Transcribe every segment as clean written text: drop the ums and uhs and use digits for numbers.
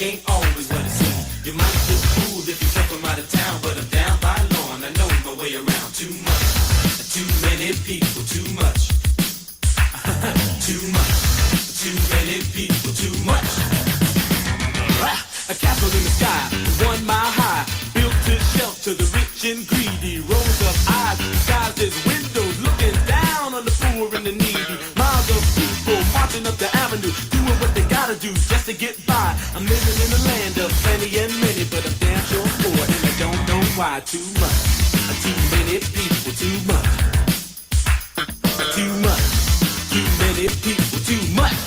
ain't always what it seems. You might look cool if you come from out of town, but I'm down by law and I know my way around. Too much, too many people, too much. Too much, too many people, too much. A castle in the sky, 1 mile high, built to shelter the rich and greedy. Rows of eyes, skies as windows, looking down on the poor and the needy. Miles of people marching up the avenue, doing what they gotta do just to get by. I'm living in a land of plenty and many, but I'm damn sure poor and I don't know why. Too much, too many people, too much. Too much, too many people, too much.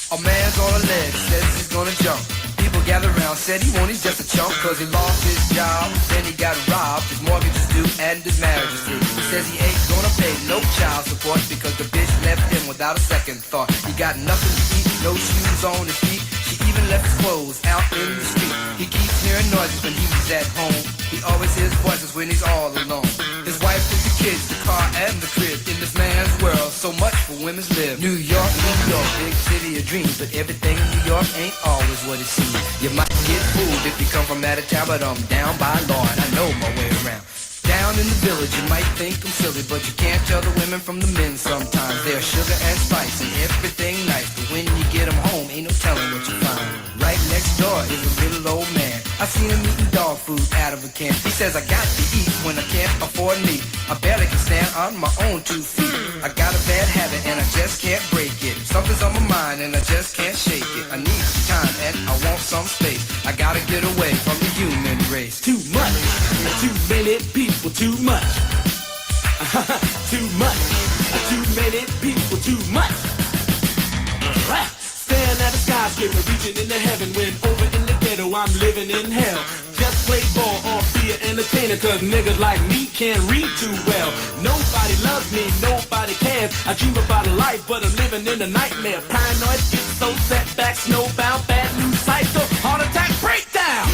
A man's on a ledge, says he's gonna jump. People gather around, said he won't, he's just a chump. Cause he lost his job, then he got robbed. His mortgage is due and his marriage is through. He says he ain't gonna pay no child support because the bitch left him without a second thought. He got nothing to eat, no shoes on his feet. She even left his clothes out in the street. He keeps hearing noises when he was at home. He always hears voices when he's all alone. His wife with the kids, the car and the crib. In this man's world, so much for women's live. New York, big city of dreams. But everything in New York ain't always what it seems. You might get fooled if you come from out of town, but I'm down by law and I know my way around. Down in the village, you might think I'm silly, but you can't tell the women from the men sometimes. They're sugar and spice and everything nice, but when you get them home, ain't no telling what you find. Right next door is a little old man. I seen him eating dog food out of a can. He says I got to eat when I can't afford meat. I barely can stand on my own 2 feet. I got a bad habit and I just can't break it. Something's on my mind and I just can't shake it. I need some time and I want some space. I gotta get away from the human race. Too much, too many people, too much. Too much, too many people, too much. Staring at the skyscraper, reaching into heaven, when over in the ghetto I'm living in hell. Just play ball or be an entertainer, cause niggas like me can't read too well. Nobody loves me, nobody cares. I dream about a life, but I'm living in a nightmare. Paranoid, schizo, setbacks, snowbound, bad news cycle, heart attack, breakdown.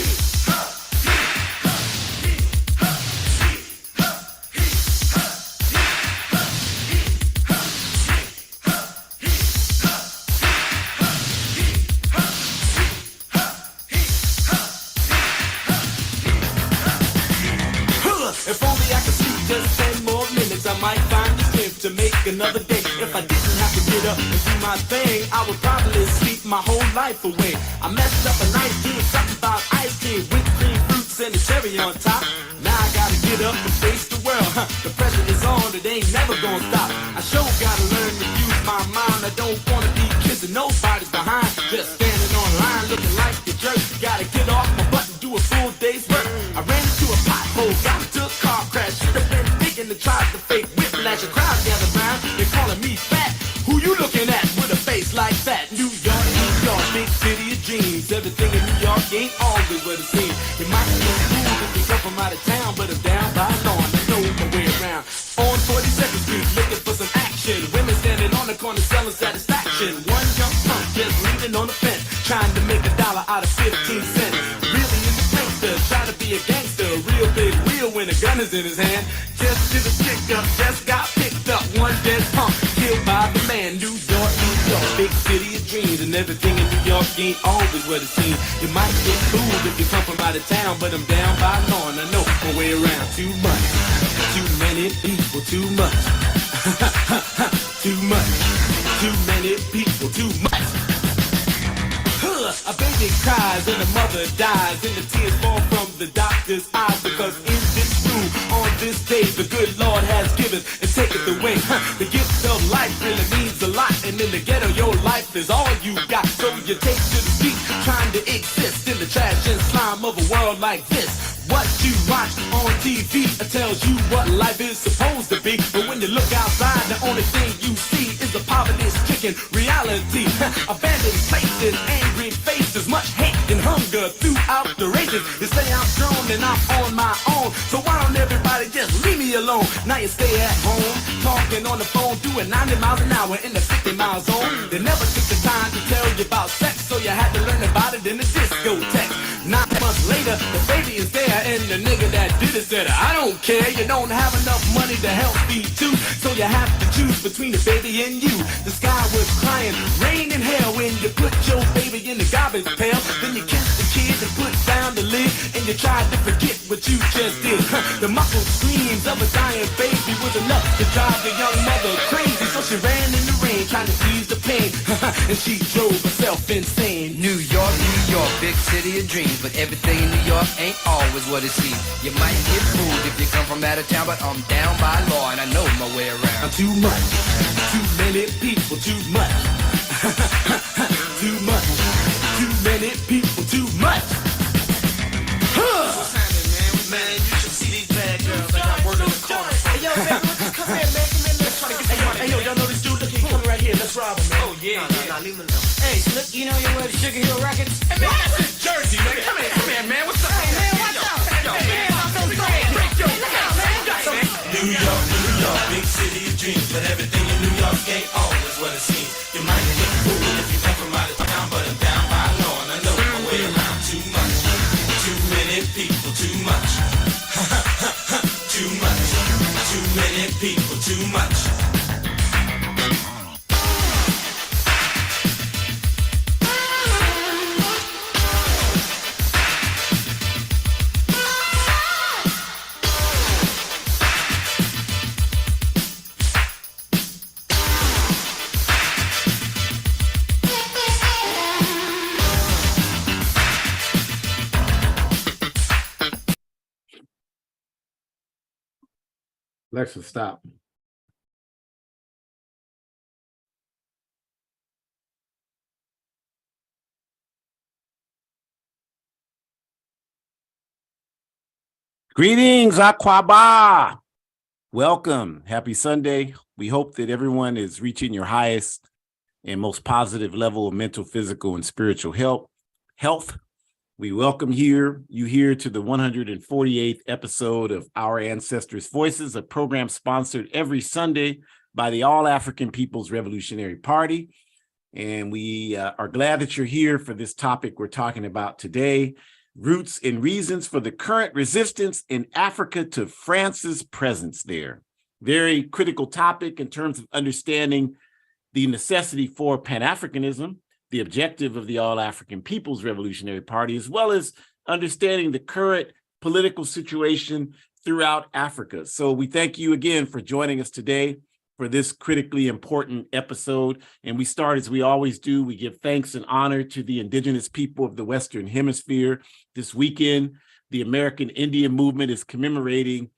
If only I could sleep just 10 more minutes, I might find the strength to make another day. If I didn't have to get up and do my thing, I would probably sleep my whole life away. I messed up a nice dream, something about ice cream, whipped cream, fruits, and a cherry on top. Now I gotta get up and face the world. The pressure is on, it ain't never gonna stop. I sure gotta learn to use my mind. I don't wanna be kissing nobody's behind. Just standing on line looking like a jerk. Gotta get off my butt and do a full day's work. I ran into a pothole, got into a car crash. Should've been thinking to try to fake whiplash. A crowd gathered round, they're calling me fat. Who you looking at with a face like that? New York, big city of dreams. Everything in New York ain't always what it seems. You might be cool if you come from out of town, but I'm down by law and I know my way around. On 42nd Street, looking for some action. Women standing on the corner selling satisfaction. One young punk just leaning on the fence, trying to make $1 out of 15 cents. Really in the prankster, trying to be a gangster. Real big wheel when a gun is in his hand. Just did a stick up, just got picked up. One dead punk, killed by the man. New York, big city of dreams. And everything in New York ain't always what it seems. You might get fooled if you come from out of town, but I'm down by law and I know my way around. Too much, too many people, too much. Too much, too many people, too much. A baby cries and a mother dies, and the tears fall from the doctor's eyes, because in this room, on this day, the good Lord has given and taketh away. The gift of life really means a lot, and in the ghetto, your life is all you got. So you take to the streets, trying to exist in the trash and slime of a world like this. What you watch on TV tells you what life is supposed to be, but when you look outside, the only thing you see is the poverty-stricken reality. Abandoned places, angry faces, much hate and hunger throughout the races. You say I'm strong and I'm on my own, so why don't everybody just leave me alone? Now you stay at home, talking on the phone, doing 90 miles an hour in the 50-mile zone. They never took the time to tell you about sex, so you had to learn about it in the discotheque. 9 months later, the baby is there, and the nigga that did it said, I don't care, you don't have enough money to help feed two, so you have to choose between the baby and you. The sky was crying, rain and hell when you put your baby in the garbage pail. Then you kiss the kids and put down the lid, and you try to forget what you just did. The muffled screams of a dying baby was enough to drive the young mother crazy. So she ran in the rain trying to ease the pain, and she drove herself insane. New York, big city of dreams, but everything in New York ain't always what it seems. You might get fooled if you come from out of town, but I'm down by law and I know my way around. Too much, too many people, too much, too much, too many people, too much. What's happening, man? You should see these bad girls. I got word in the corner. Hey, yo, baby, come here, man. Come here, let's try to get some money. Hey, yo, y'all know this dude? Look, he's coming right here. Let's rob him, man. Oh, yeah, nah, leave him alone. Hey, Slick, you know your way to Sugar Hill Records? Hey, man, that's in Jersey, man. Come here, man. What's up? Hey, man, watch out. Yo, man, New York, big city of dreams, but everything in New York ain't always what it seems. You might get fooled if you come from out of town, but I'm down by law and I know my way around. Too much, too many people, too much, too much, too many people, too much. Alexa, stop. Greetings, Aquaba. Welcome. Happy Sunday. We hope that everyone is reaching your highest and most positive level of mental, physical, and spiritual health. We welcome you here to the 148th episode of Our Ancestors' Voices, a program sponsored every Sunday by the All African People's Revolutionary Party. And we are glad that you're here for this topic we're talking about today, roots and reasons for the current resistance in Africa to France's presence there. Very critical topic in terms of understanding the necessity for Pan-Africanism, the objective of the All-African People's Revolutionary Party, as well as understanding the current political situation throughout Africa. So we thank you again for joining us today for this critically important episode. And we start, as we always do, we give thanks and honor to the indigenous people of the Western Hemisphere. This weekend, the American Indian Movement is commemorating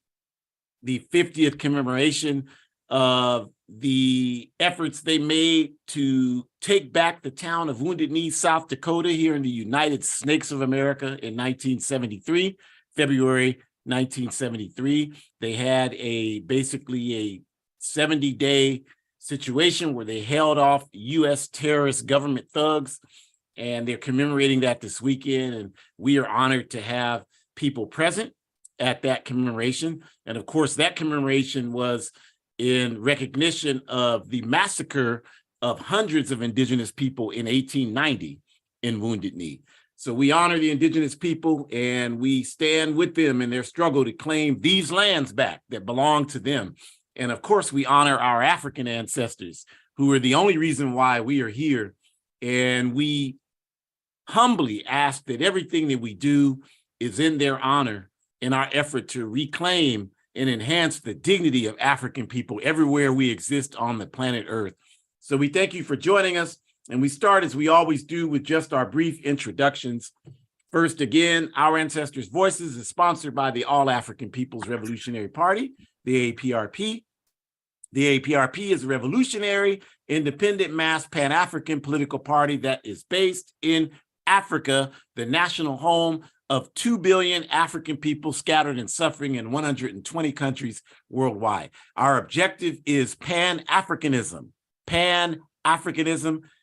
the 50th commemoration of the efforts they made to take back the town of Wounded Knee, South Dakota, here in the United Snakes of America in 1973, February 1973. They had basically a 70-day situation where they held off U.S. terrorist government thugs, and they're commemorating that this weekend. And we are honored to have people present at that commemoration. And of course, that commemoration was in recognition of the massacre of hundreds of indigenous people in 1890 in Wounded Knee. So we honor the indigenous people and we stand with them in their struggle to claim these lands back that belong to them. And of course, we honor our African ancestors, who are the only reason why we are here. And we humbly ask that everything that we do is in their honor in our effort to reclaim and enhance the dignity of African people everywhere we exist on the planet Earth. So we thank you for joining us. And we start, as we always do, with just our brief introductions. First, again, Our Ancestors' Voices is sponsored by the All African People's Revolutionary Party, the APRP. The APRP is a revolutionary, independent, mass Pan-African political party that is based in Africa, the national home of 2 billion African people scattered and suffering in 120 countries worldwide. Our objective is Pan-Africanism,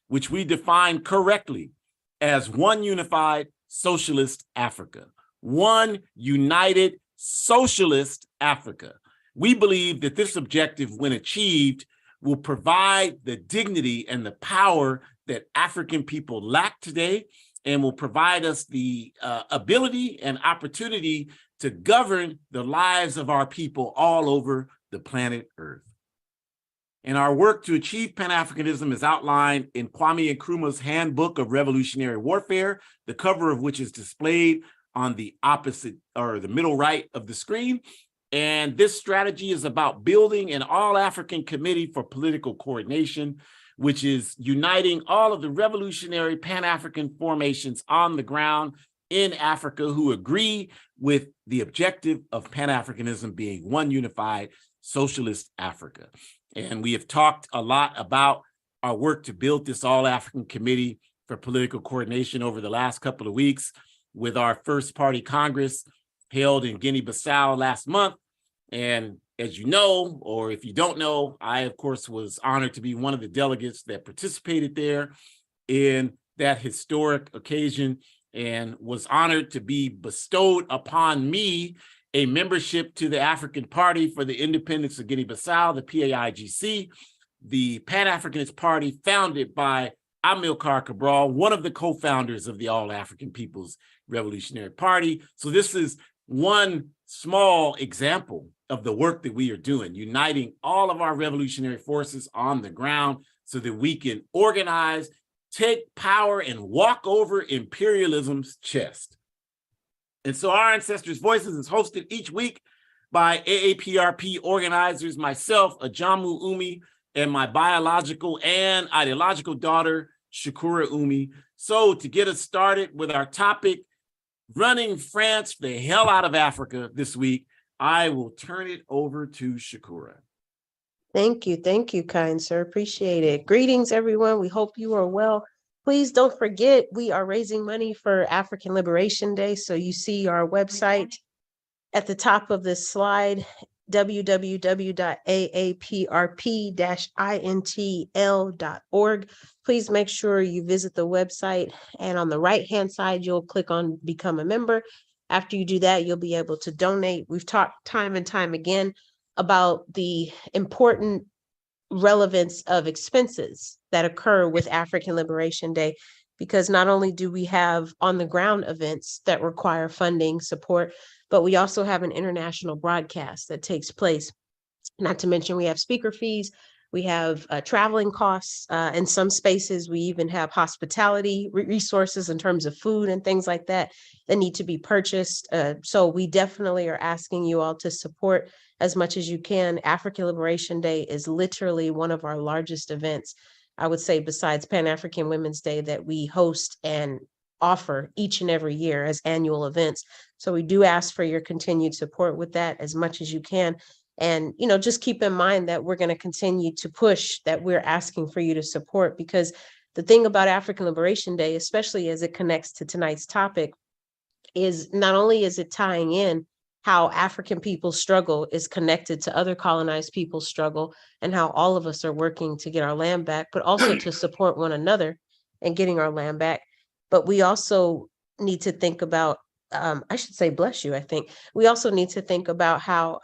which we define correctly as one unified socialist Africa, one united socialist Africa. We believe that this objective, when achieved, will provide the dignity and the power that African people lack today, and will provide us the ability and opportunity to govern the lives of our people all over the planet Earth. And our work to achieve Pan-Africanism is outlined in Kwame Nkrumah's Handbook of Revolutionary Warfare, the cover of which is displayed on the opposite or the middle right of the screen. And this strategy is about building an all-African committee for political coordination, which is uniting all of the revolutionary Pan-African formations on the ground in Africa who agree with the objective of Pan-Africanism being one unified socialist Africa. And we have talked a lot about our work to build this all-African committee for political coordination over the last couple of weeks with our first party Congress held in Guinea-Bissau last month. And as you know, or if you don't know, I, of course, was honored to be one of the delegates that participated there in that historic occasion and was honored to be bestowed upon me a membership to the African Party for the Independence of Guinea-Bissau, the PAIGC, the Pan-Africanist Party founded by Amilcar Cabral, one of the co-founders of the All-African People's Revolutionary Party. So this is one small example of the work that we are doing, uniting all of our revolutionary forces on the ground so that we can organize, take power, and walk over imperialism's chest. And so our Ancestors' Voices is hosted each week by AAPRP organizers, myself, Ajamu Umi, and my biological and ideological daughter, Shakura Umi. So to get us started with our topic, running France the hell out of Africa this week, I will turn it over to Shakura. Thank you, kind sir. Appreciate it. Greetings, everyone. We hope you are well. Please don't forget, we are raising money for African Liberation Day. So you see our website at the top of this slide, www.aaprp-intl.org. Please make sure you visit the website, and on the right-hand side, you'll click on Become a Member. After you do that, you'll be able to donate. We've talked time and time again about the important relevance of expenses that occur with African Liberation Day, because not only do we have on-the-ground events that require funding support, but we also have an international broadcast that takes place. Not to mention we have speaker fees, we have traveling costs. In some spaces, we even have hospitality resources in terms of food and things like that that need to be purchased. So we definitely are asking you all to support as much as you can. African Liberation Day is literally one of our largest events, I would say, besides Pan-African Women's Day, that we host and offer each and every year as annual events. So we do ask for your continued support with that as much as you can. And, you know, just keep in mind that we're going to continue to push that we're asking for you to support, because the thing about African Liberation Day, especially as it connects to tonight's topic, is not only is it tying in how African people's struggle is connected to other colonized people's struggle and how all of us are working to get our land back, but also to support one another in getting our land back. But we also need to think about, I should say, bless you, I think. We also need to think about how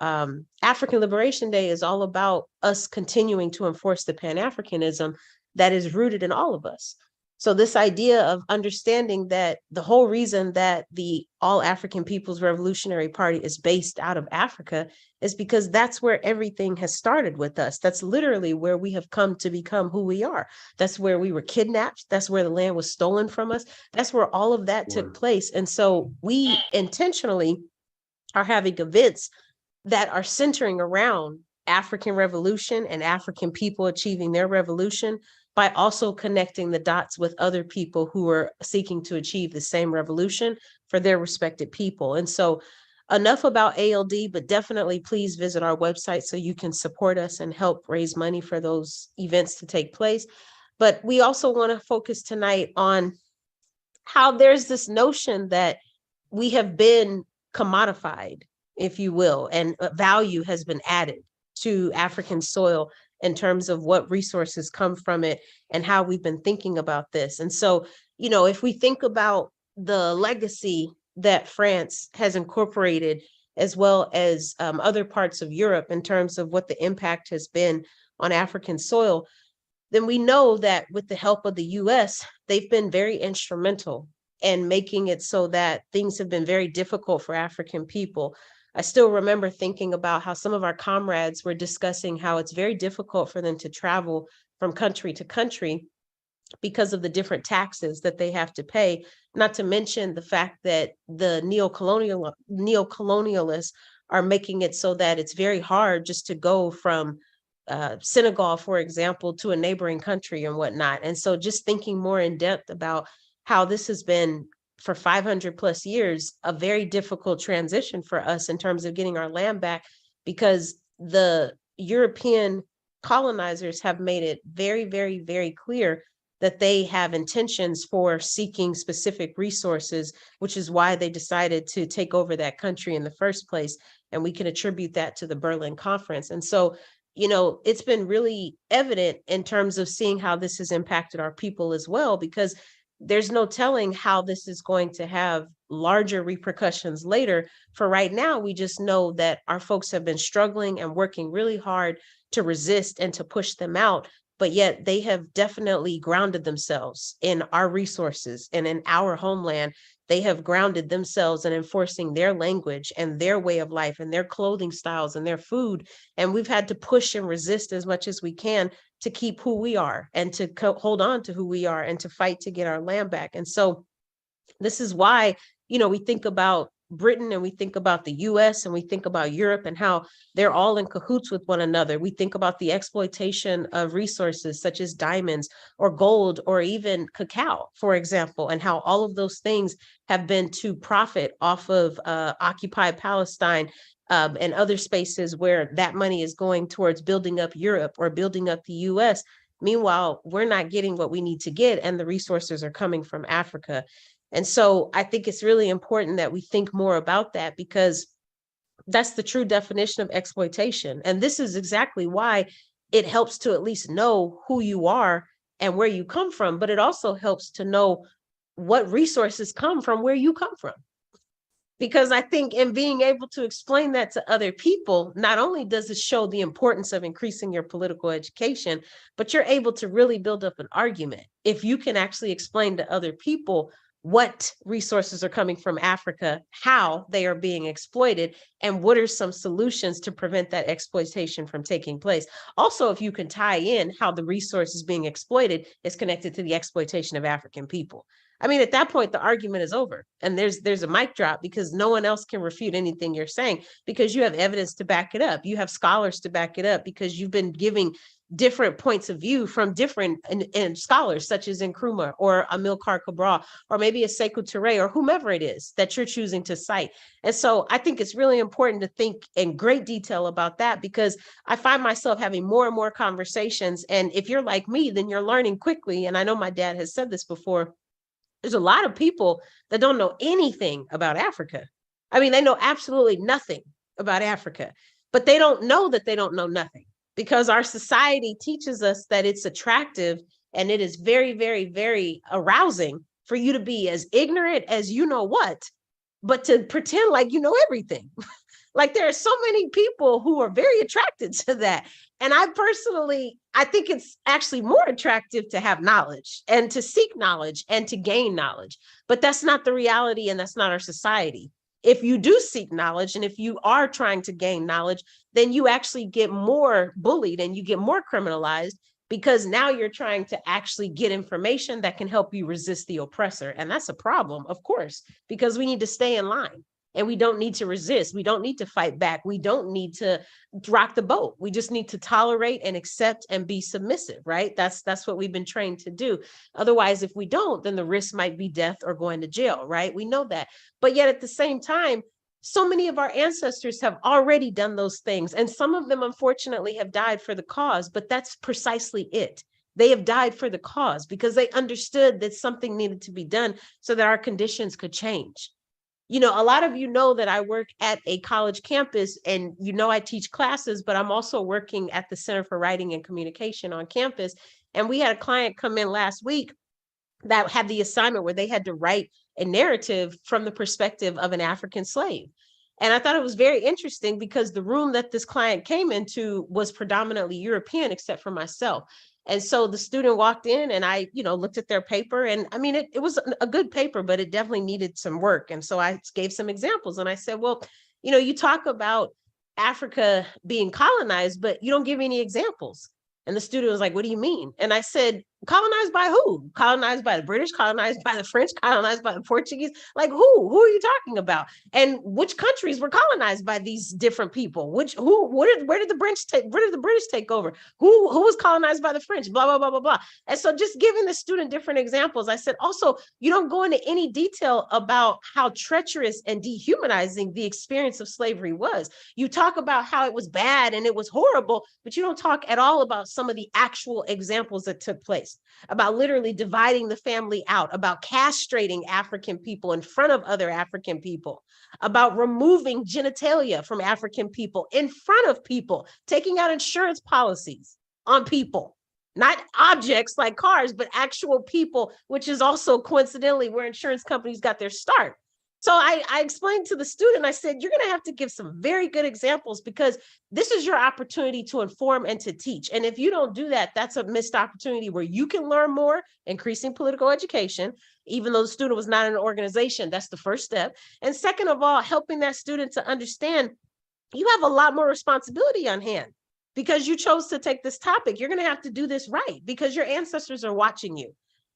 African Liberation Day is all about us continuing to enforce the Pan-Africanism that is rooted in all of us. So this idea of understanding that the whole reason that the All-African People's Revolutionary Party is based out of Africa is because that's where everything has started with us. That's literally where we have come to become who we are. That's where we were kidnapped. That's where the land was stolen from us. That's where all of that took place. And so we intentionally are having events that are centering around African revolution and African people achieving their revolution, by also connecting the dots with other people who are seeking to achieve the same revolution for their respected people. And so enough about ALD, but definitely please visit our website so you can support us and help raise money for those events to take place. But we also want to focus tonight on how there's this notion that we have been commodified, if you will, and value has been added to African soil in terms of what resources come from it and how we've been thinking about this. And so, you know, if we think about the legacy that France has incorporated, as well as other parts of Europe in terms of what the impact has been on African soil, then we know that with the help of the US, they've been very instrumental in making it so that things have been very difficult for African people. I still remember thinking about how some of our comrades were discussing how it's very difficult for them to travel from country to country because of the different taxes that they have to pay, not to mention the fact that the neocolonialists are making it so that it's very hard just to go from Senegal, for example, to a neighboring country and whatnot. And so just thinking more in depth about how this has been for 500 plus years, a very difficult transition for us in terms of getting our land back, because the European colonizers have made it very, very, very clear that they have intentions for seeking specific resources, which is why they decided to take over that country in the first place. And we can attribute that to the Berlin Conference. And so, it's been really evident in terms of seeing how this has impacted our people as well, because there's no telling how this is going to have larger repercussions later. For right now, we just know that our folks have been struggling and working really hard to resist and to push them out. But yet they have definitely grounded themselves in our resources and in our homeland. They have grounded themselves in enforcing their language and their way of life and their clothing styles and their food. And we've had to push and resist as much as we can to keep who we are and to hold on to who we are and to fight to get our land back. And so this is why, we think about Britain and we think about the US and we think about Europe and how they're all in cahoots with one another. We think about the exploitation of resources such as diamonds or gold or even cacao, for example, and how all of those things have been to profit off of occupied Palestine and other spaces where that money is going towards building up Europe or building up the US. Meanwhile, we're not getting what we need to get, and the resources are coming from Africa. And so I think it's really important that we think more about that, because that's the true definition of exploitation. And this is exactly why it helps to at least know who you are and where you come from, but it also helps to know what resources come from where you come from. Because I think in being able to explain that to other people, not only does it show the importance of increasing your political education, but you're able to really build up an argument. If you can actually explain to other people what resources are coming from Africa, how they are being exploited, and what are some solutions to prevent that exploitation from taking place. Also, if you can tie in how the resources being exploited is connected to the exploitation of African people. I mean, at that point, the argument is over and there's a mic drop, because no one else can refute anything you're saying, because you have evidence to back it up. You have scholars to back it up, because you've been giving different points of view from different and scholars such as Nkrumah or Amilcar Cabral, or maybe a Sekou Touré, or whomever it is that you're choosing to cite. And so I think it's really important to think in great detail about that, because I find myself having more and more conversations. And if you're like me, then you're learning quickly. And I know my dad has said this before. There's a lot of people that don't know anything about Africa. I mean, they know absolutely nothing about Africa, but they don't know that they don't know nothing, because our society teaches us that it's attractive and it is very, very, very arousing for you to be as ignorant as you know what, but to pretend like you know everything. Like, there are so many people who are very attracted to that. And I think it's actually more attractive to have knowledge and to seek knowledge and to gain knowledge. But that's not the reality, and that's not our society. If you do seek knowledge and if you are trying to gain knowledge, then you actually get more bullied and you get more criminalized, because now you're trying to actually get information that can help you resist the oppressor. And that's a problem, of course, because we need to stay in line. And we don't need to resist. We don't need to fight back. We don't need to rock the boat. We just need to tolerate and accept and be submissive, right? That's what we've been trained to do. Otherwise, if we don't, then the risk might be death or going to jail, right? We know that. But yet at the same time, so many of our ancestors have already done those things. And some of them, unfortunately, have died for the cause. But that's precisely it. They have died for the cause because they understood that something needed to be done so that our conditions could change. A lot of you know that I work at a college campus, and I teach classes, but I'm also working at the Center for Writing and Communication on campus. And we had a client come in last week that had the assignment where they had to write a narrative from the perspective of an African slave. And I thought it was very interesting, because the room that this client came into was predominantly European, except for myself. And so the student walked in, and I, looked at their paper, and I mean, it was a good paper, but it definitely needed some work. And so I gave some examples, and I said, well, You know, you talk about Africa being colonized, but you don't give any examples. And the student was like, what do you mean? And I said, colonized by who? Colonized by the British, colonized by the French, colonized by the Portuguese? Like who? Who are you talking about? And which countries were colonized by these different people? Where did the British take over? Who was colonized by the French? Blah, blah, blah, blah, blah. And so just giving the student different examples, I said, also, you don't go into any detail about how treacherous and dehumanizing the experience of slavery was. You talk about how it was bad and it was horrible, but you don't talk at all about some of the actual examples that took place, about literally dividing the family out, about castrating African people in front of other African people, about removing genitalia from African people in front of people, taking out insurance policies on people, not objects like cars, but actual people, which is also coincidentally where insurance companies got their start. So I explained to the student, I said, you're going to have to give some very good examples because this is your opportunity to inform and to teach. And if you don't do that, that's a missed opportunity where you can learn more, increasing political education, even though the student was not in an organization. That's the first step. And second of all, helping that student to understand you have a lot more responsibility on hand because you chose to take this topic. You're going to have to do this right because your ancestors are watching you.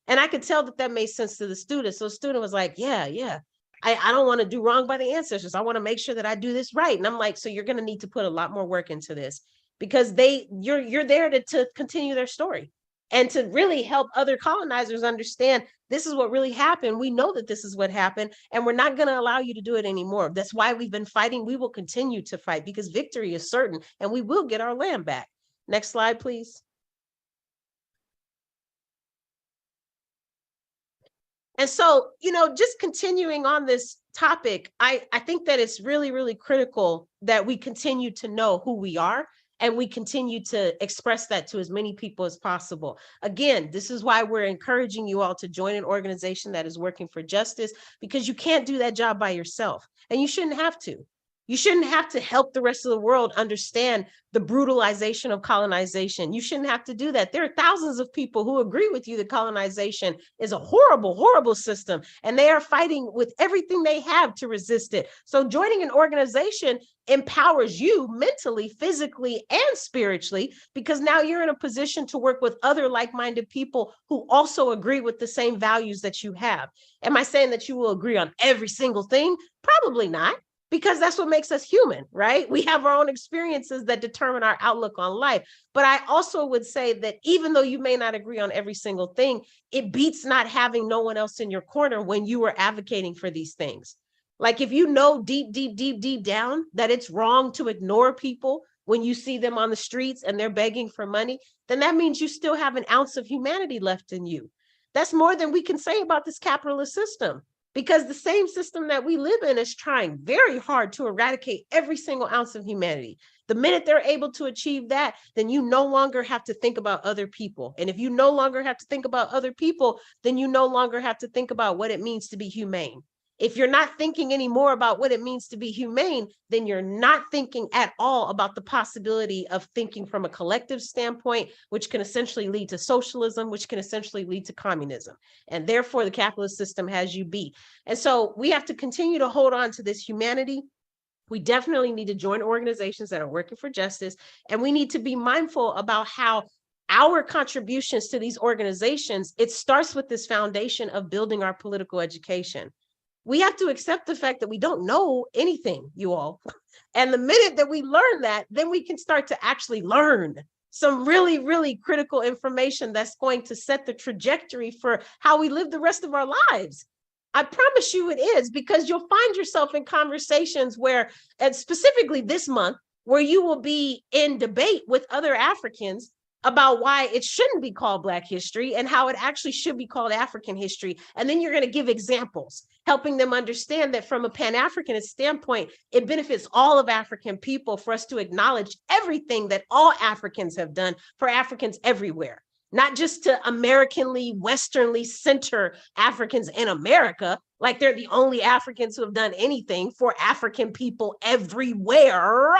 And I could tell that that made sense to the student. So the student was like, yeah. I don't want to do wrong by the ancestors. I want to make sure that I do this right. And I'm like, so you're going to need to put a lot more work into this because you're there to continue their story and to really help other colonizers understand this is what really happened. We know that this is what happened, and we're not going to allow you to do it anymore. That's why we've been fighting. We will continue to fight because victory is certain and we will get our land back. Next slide, please. And so, just continuing on this topic, I think that it's really, really critical that we continue to know who we are and we continue to express that to as many people as possible. Again, this is why we're encouraging you all to join an organization that is working for justice, because you can't do that job by yourself and you shouldn't have to. You shouldn't have to help the rest of the world understand the brutalization of colonization. You shouldn't have to do that. There are thousands of people who agree with you that colonization is a horrible, horrible system, and they are fighting with everything they have to resist it. So joining an organization empowers you mentally, physically, and spiritually, because now you're in a position to work with other like-minded people who also agree with the same values that you have. Am I saying that you will agree on every single thing? Probably not. Because that's what makes us human, right? We have our own experiences that determine our outlook on life. But I also would say that even though you may not agree on every single thing, it beats not having no one else in your corner when you are advocating for these things. Like if you know deep, deep, deep, deep down that it's wrong to ignore people when you see them on the streets and they're begging for money, then that means you still have an ounce of humanity left in you. That's more than we can say about this capitalist system. Because the same system that we live in is trying very hard to eradicate every single ounce of humanity. The minute they're able to achieve that, then you no longer have to think about other people. And if you no longer have to think about other people, then you no longer have to think about what it means to be humane. If you're not thinking anymore about what it means to be humane, then you're not thinking at all about the possibility of thinking from a collective standpoint, which can essentially lead to socialism, which can essentially lead to communism. And therefore, the capitalist system has you beat. And so we have to continue to hold on to this humanity. We definitely need to join organizations that are working for justice. And we need to be mindful about how our contributions to these organizations, it starts with this foundation of building our political education. We have to accept the fact that we don't know anything, you all. And the minute that we learn that, then we can start to actually learn some really, really critical information that's going to set the trajectory for how we live the rest of our lives. I promise you it is, because you'll find yourself in conversations where, and specifically this month, where you will be in debate with other Africans about why it shouldn't be called Black history and how it actually should be called African history. And then you're going to give examples, helping them understand that from a Pan-Africanist standpoint, it benefits all of African people for us to acknowledge everything that all Africans have done for Africans everywhere, not just to Americanly, Westernly center Africans in America, like they're the only Africans who have done anything for African people everywhere.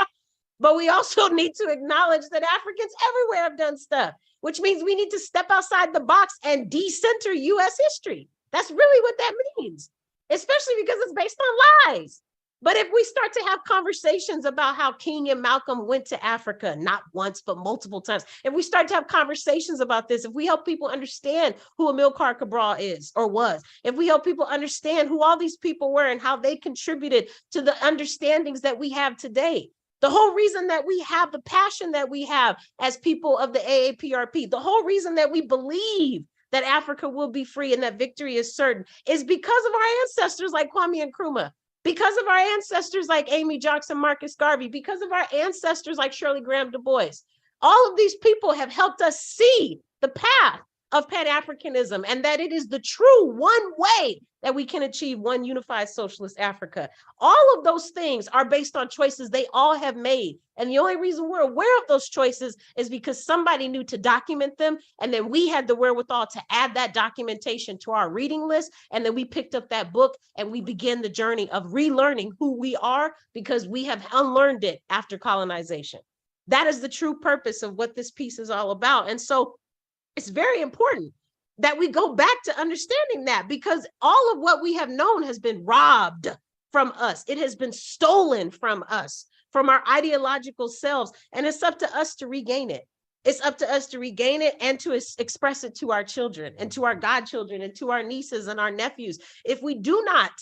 But we also need to acknowledge that Africans everywhere have done stuff, which means we need to step outside the box and decenter US history. That's really what that means, especially because it's based on lies. But if we start to have conversations about how King and Malcolm went to Africa, not once, but multiple times, if we start to have conversations about this, if we help people understand who Amilcar Cabral is or was, if we help people understand who all these people were and how they contributed to the understandings that we have today, the whole reason that we have the passion that we have as people of the AAPRP, the whole reason that we believe that Africa will be free and that victory is certain is because of our ancestors like Kwame Nkrumah, because of our ancestors like Amy Johnson, Marcus Garvey, because of our ancestors like Shirley Graham Du Bois. All of these people have helped us see the path of Pan-Africanism and that it is the true one way that we can achieve one unified socialist Africa. All of those things are based on choices they all have made. And the only reason we're aware of those choices is because somebody knew to document them. And then we had the wherewithal to add that documentation to our reading list. And then we picked up that book and we began the journey of relearning who we are because we have unlearned it after colonization. That is the true purpose of what this piece is all about. And so it's very important that we go back to understanding that because all of what we have known has been robbed from us. It has been stolen from us, from our ideological selves, and it's up to us to regain it. It's up to us to regain it and to express it to our children and to our godchildren and to our nieces and our nephews. If we do not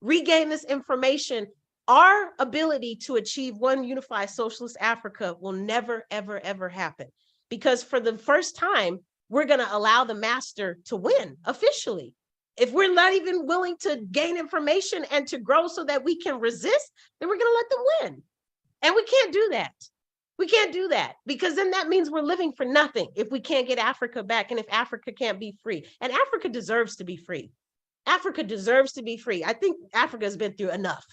regain this information, our ability to achieve one unified socialist Africa will never, ever, ever happen. Because for the first time, we're going to allow the master to win officially. If we're not even willing to gain information and to grow so that we can resist, then we're going to let them win. And we can't do that. We can't do that because then that means we're living for nothing if we can't get Africa back and if Africa can't be free. And Africa deserves to be free. Africa deserves to be free. I think Africa has been through enough.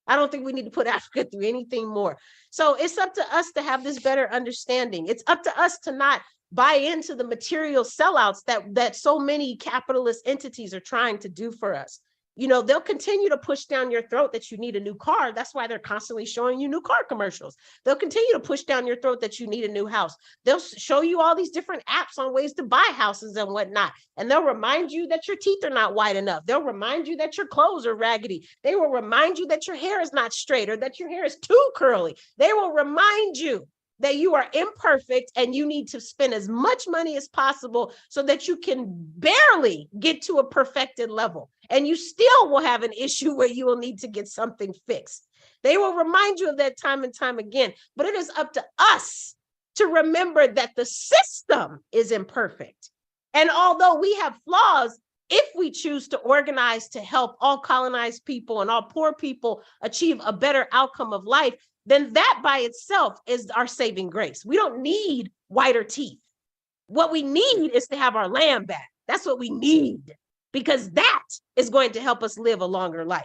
I don't think we need to put Africa through anything more. So it's up to us to have this better understanding. It's up to us to not buy into the material sellouts that so many capitalist entities are trying to do for us. You know, they'll continue to push down your throat that you need a new car. That's why they're constantly showing you new car commercials. They'll continue to push down your throat that you need a new house. They'll show you all these different apps on ways to buy houses and whatnot. And they'll remind you that your teeth are not white enough. They'll remind you that your clothes are raggedy. They will remind you that your hair is not straight or that your hair is too curly. They will remind you that you are imperfect and you need to spend as much money as possible so that you can barely get to a perfected level. And you still will have an issue where you will need to get something fixed. They will remind you of that time and time again, but it is up to us to remember that the system is imperfect. And although we have flaws, if we choose to organize to help all colonized people and all poor people achieve a better outcome of life, then that by itself is our saving grace. We don't need whiter teeth. What we need is to have our land back. That's what we need, because that is going to help us live a longer life.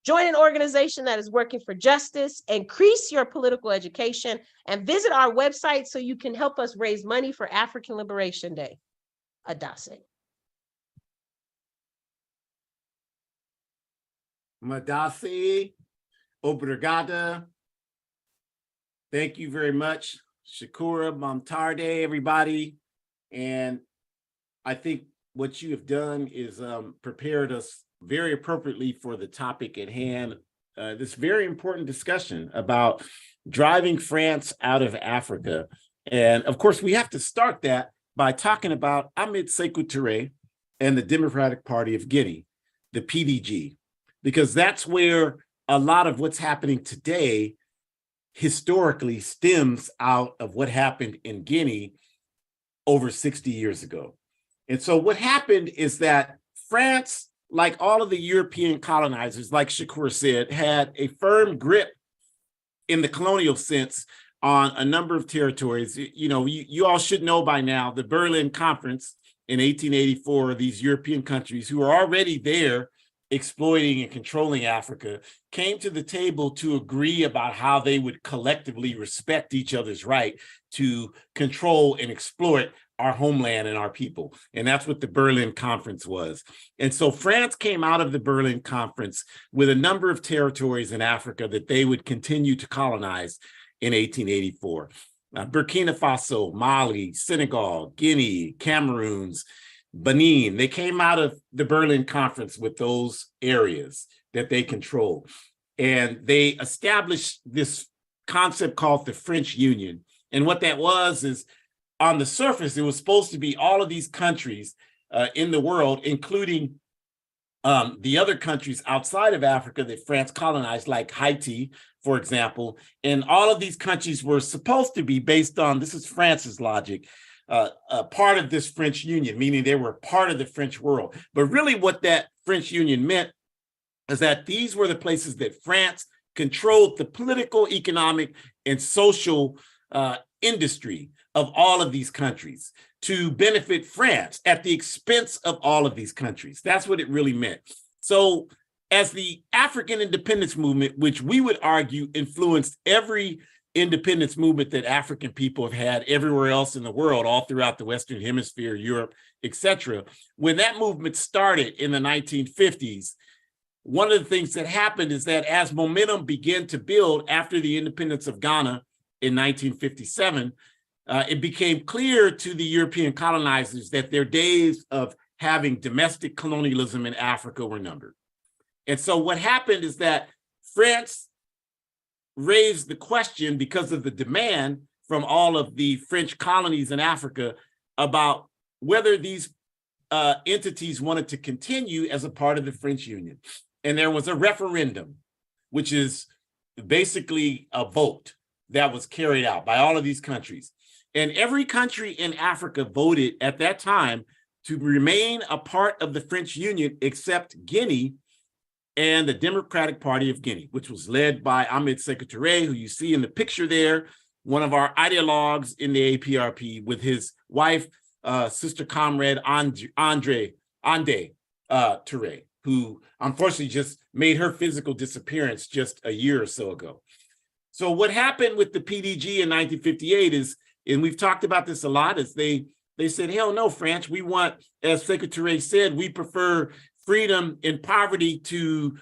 Join an organization that is working for justice, increase your political education, and visit our website so you can help us raise money for African Liberation Day. Adase. Madasi, obrigada. Thank you very much. Shakura Mamtarde, everybody. And I think what you have done is prepared us very appropriately for the topic at hand. This very important discussion about driving France out of Africa. And of course, we have to start that by talking about Ahmed Sékou Touré and the Democratic Party of Guinea, the PDG, because that's where a lot of what's happening today historically stems out of what happened in Guinea over 60 years ago. And so what happened is that France, like all of the European colonizers, like Shakur said, had a firm grip in the colonial sense on a number of territories. You know, you all should know by now, the Berlin Conference in 1884, these European countries who are already there exploiting and controlling Africa came to the table to agree about how they would collectively respect each other's right to control and exploit our homeland and our people. And that's what the Berlin Conference was. And so France came out of the Berlin Conference with a number of territories in Africa that they would continue to colonize in 1884. Burkina Faso, Mali, Senegal, Guinea, Cameroons, Benin, they came out of the Berlin Conference with those areas that they controlled. And they established this concept called the French Union. And what that was is, on the surface, it was supposed to be all of these countries in the world, including the other countries outside of Africa that France colonized, like Haiti, for example. And all of these countries were supposed to be based on, this is France's logic, a part of this French Union, meaning they were part of the French world. But really what that French Union meant is that these were the places that France controlled the political, economic, and social industry of all of these countries to benefit France at the expense of all of these countries. That's what it really meant. So as the African independence movement, which we would argue influenced every independence movement that African people have had everywhere else in the world, all throughout the Western Hemisphere, Europe, etc. When that movement started in the 1950s, one of the things that happened is that as momentum began to build after the independence of Ghana in 1957, it became clear to the European colonizers that their days of having domestic colonialism in Africa were numbered. And so what happened is that France raised the question, because of the demand from all of the French colonies in Africa, about whether these entities wanted to continue as a part of the French Union. And there was a referendum, which is basically a vote that was carried out by all of these countries. And every country in Africa voted at that time to remain a part of the French Union, except Guinea and the Democratic Party of Guinea, which was led by Ancestor, who you see in the picture there, one of our ideologues in the APRP, with his wife, sister comrade Ande Touré, who unfortunately just made her physical disappearance just a year or so ago. So what happened with the PDG in 1958 is, and we've talked about this a lot, is they said, hell no, France, we want, as Secretary said, we prefer freedom in poverty to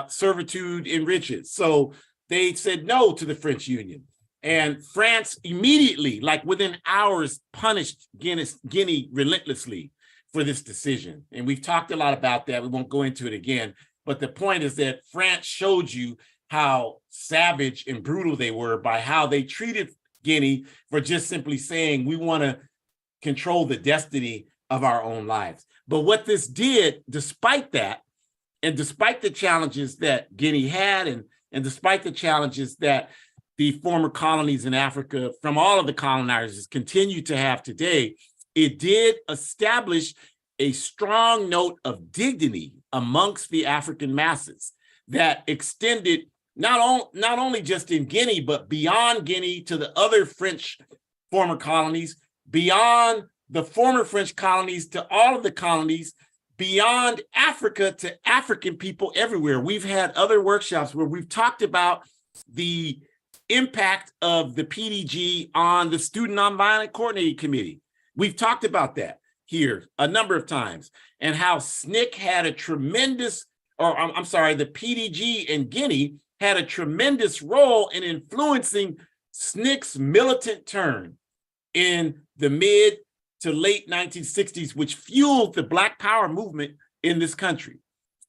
servitude in riches. So they said no to the French Union. And France immediately, like within hours, punished Guinea relentlessly for this decision. And we've talked a lot about that. We won't go into it again. But the point is that France showed you how savage and brutal they were by how they treated Guinea for just simply saying, we want to control the destiny of our own lives. But what this did, despite that, and despite the challenges that Guinea had, and despite the challenges that the former colonies in Africa from all of the colonizers continue to have today, it did establish a strong note of dignity amongst the African masses that extended not only just in Guinea, but beyond Guinea to the other French former colonies, beyond the former French colonies to all of the colonies, beyond Africa to African people everywhere. We've had other workshops where we've talked about the impact of the PDG on the Student Nonviolent Coordinating Committee. We've talked about that here a number of times, and how SNCC had a tremendous, the PDG in Guinea had a tremendous role in influencing SNCC's militant turn in the mid to late 1960s, which fueled the Black Power movement in this country.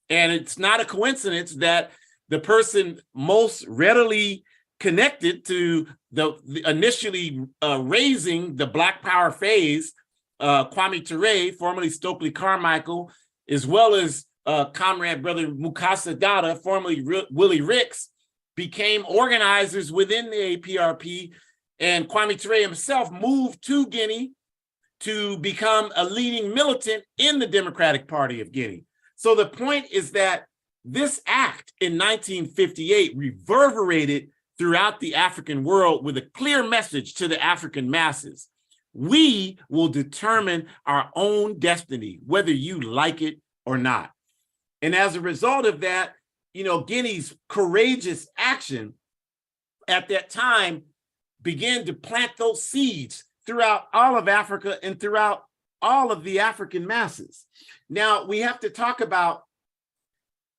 And it's not a coincidence that the person most readily connected to the initially raising the Black Power phase, Kwame Ture, formerly Stokely Carmichael, as well as comrade brother Mukasa Dada, formerly Willie Ricks, became organizers within the APRP. And Kwame Ture himself moved to Guinea to become a leading militant in the Democratic Party of Guinea. So the point is that this act in 1958 reverberated throughout the African world with a clear message to the African masses. We will determine our own destiny, whether you like it or not. And as a result of that, Guinea's courageous action at that time began to plant those seeds throughout all of Africa and throughout all of the African masses. Now, we have to talk about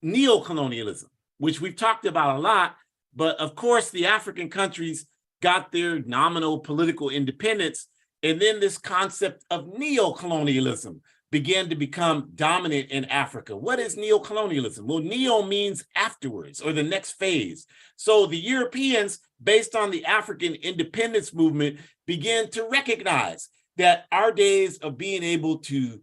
neo-colonialism, which we've talked about a lot, but of course, the African countries got their nominal political independence, and then this concept of neo-colonialism began to become dominant in Africa. What is neo-colonialism? Well, neo means after. afterwards or the next phase. So the Europeans, based on the African independence movement, began to recognize that our days of being able to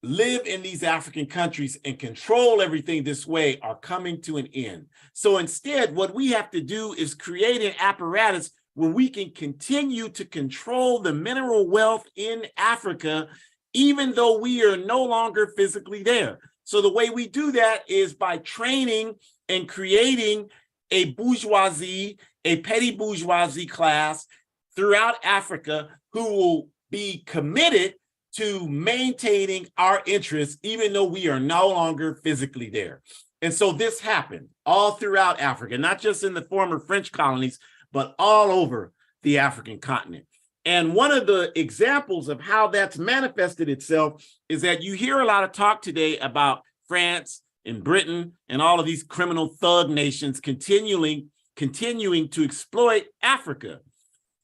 live in these African countries and control everything this way are coming to an end. So instead, what we have to do is create an apparatus where we can continue to control the mineral wealth in Africa, even though we are no longer physically there. So the way we do that is by training and creating a bourgeoisie, a petty bourgeoisie class throughout Africa who will be committed to maintaining our interests, even though we are no longer physically there. And so this happened all throughout Africa, not just in the former French colonies, but all over the African continent. And one of the examples of how that's manifested itself is that you hear a lot of talk today about France and Britain and all of these criminal thug nations continuing to exploit Africa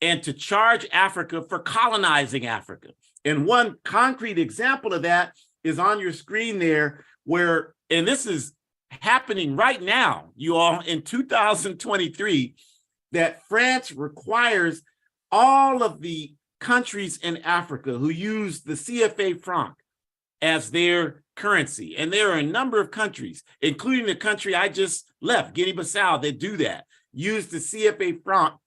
and to charge Africa for colonizing Africa. And one concrete example of that is on your screen there, where, and this is happening right now, you all, in 2023, that France requires all of the countries in Africa who use the CFA franc as their currency. And there are a number of countries, including the country I just left, Guinea-Bissau, that do that, use the CFA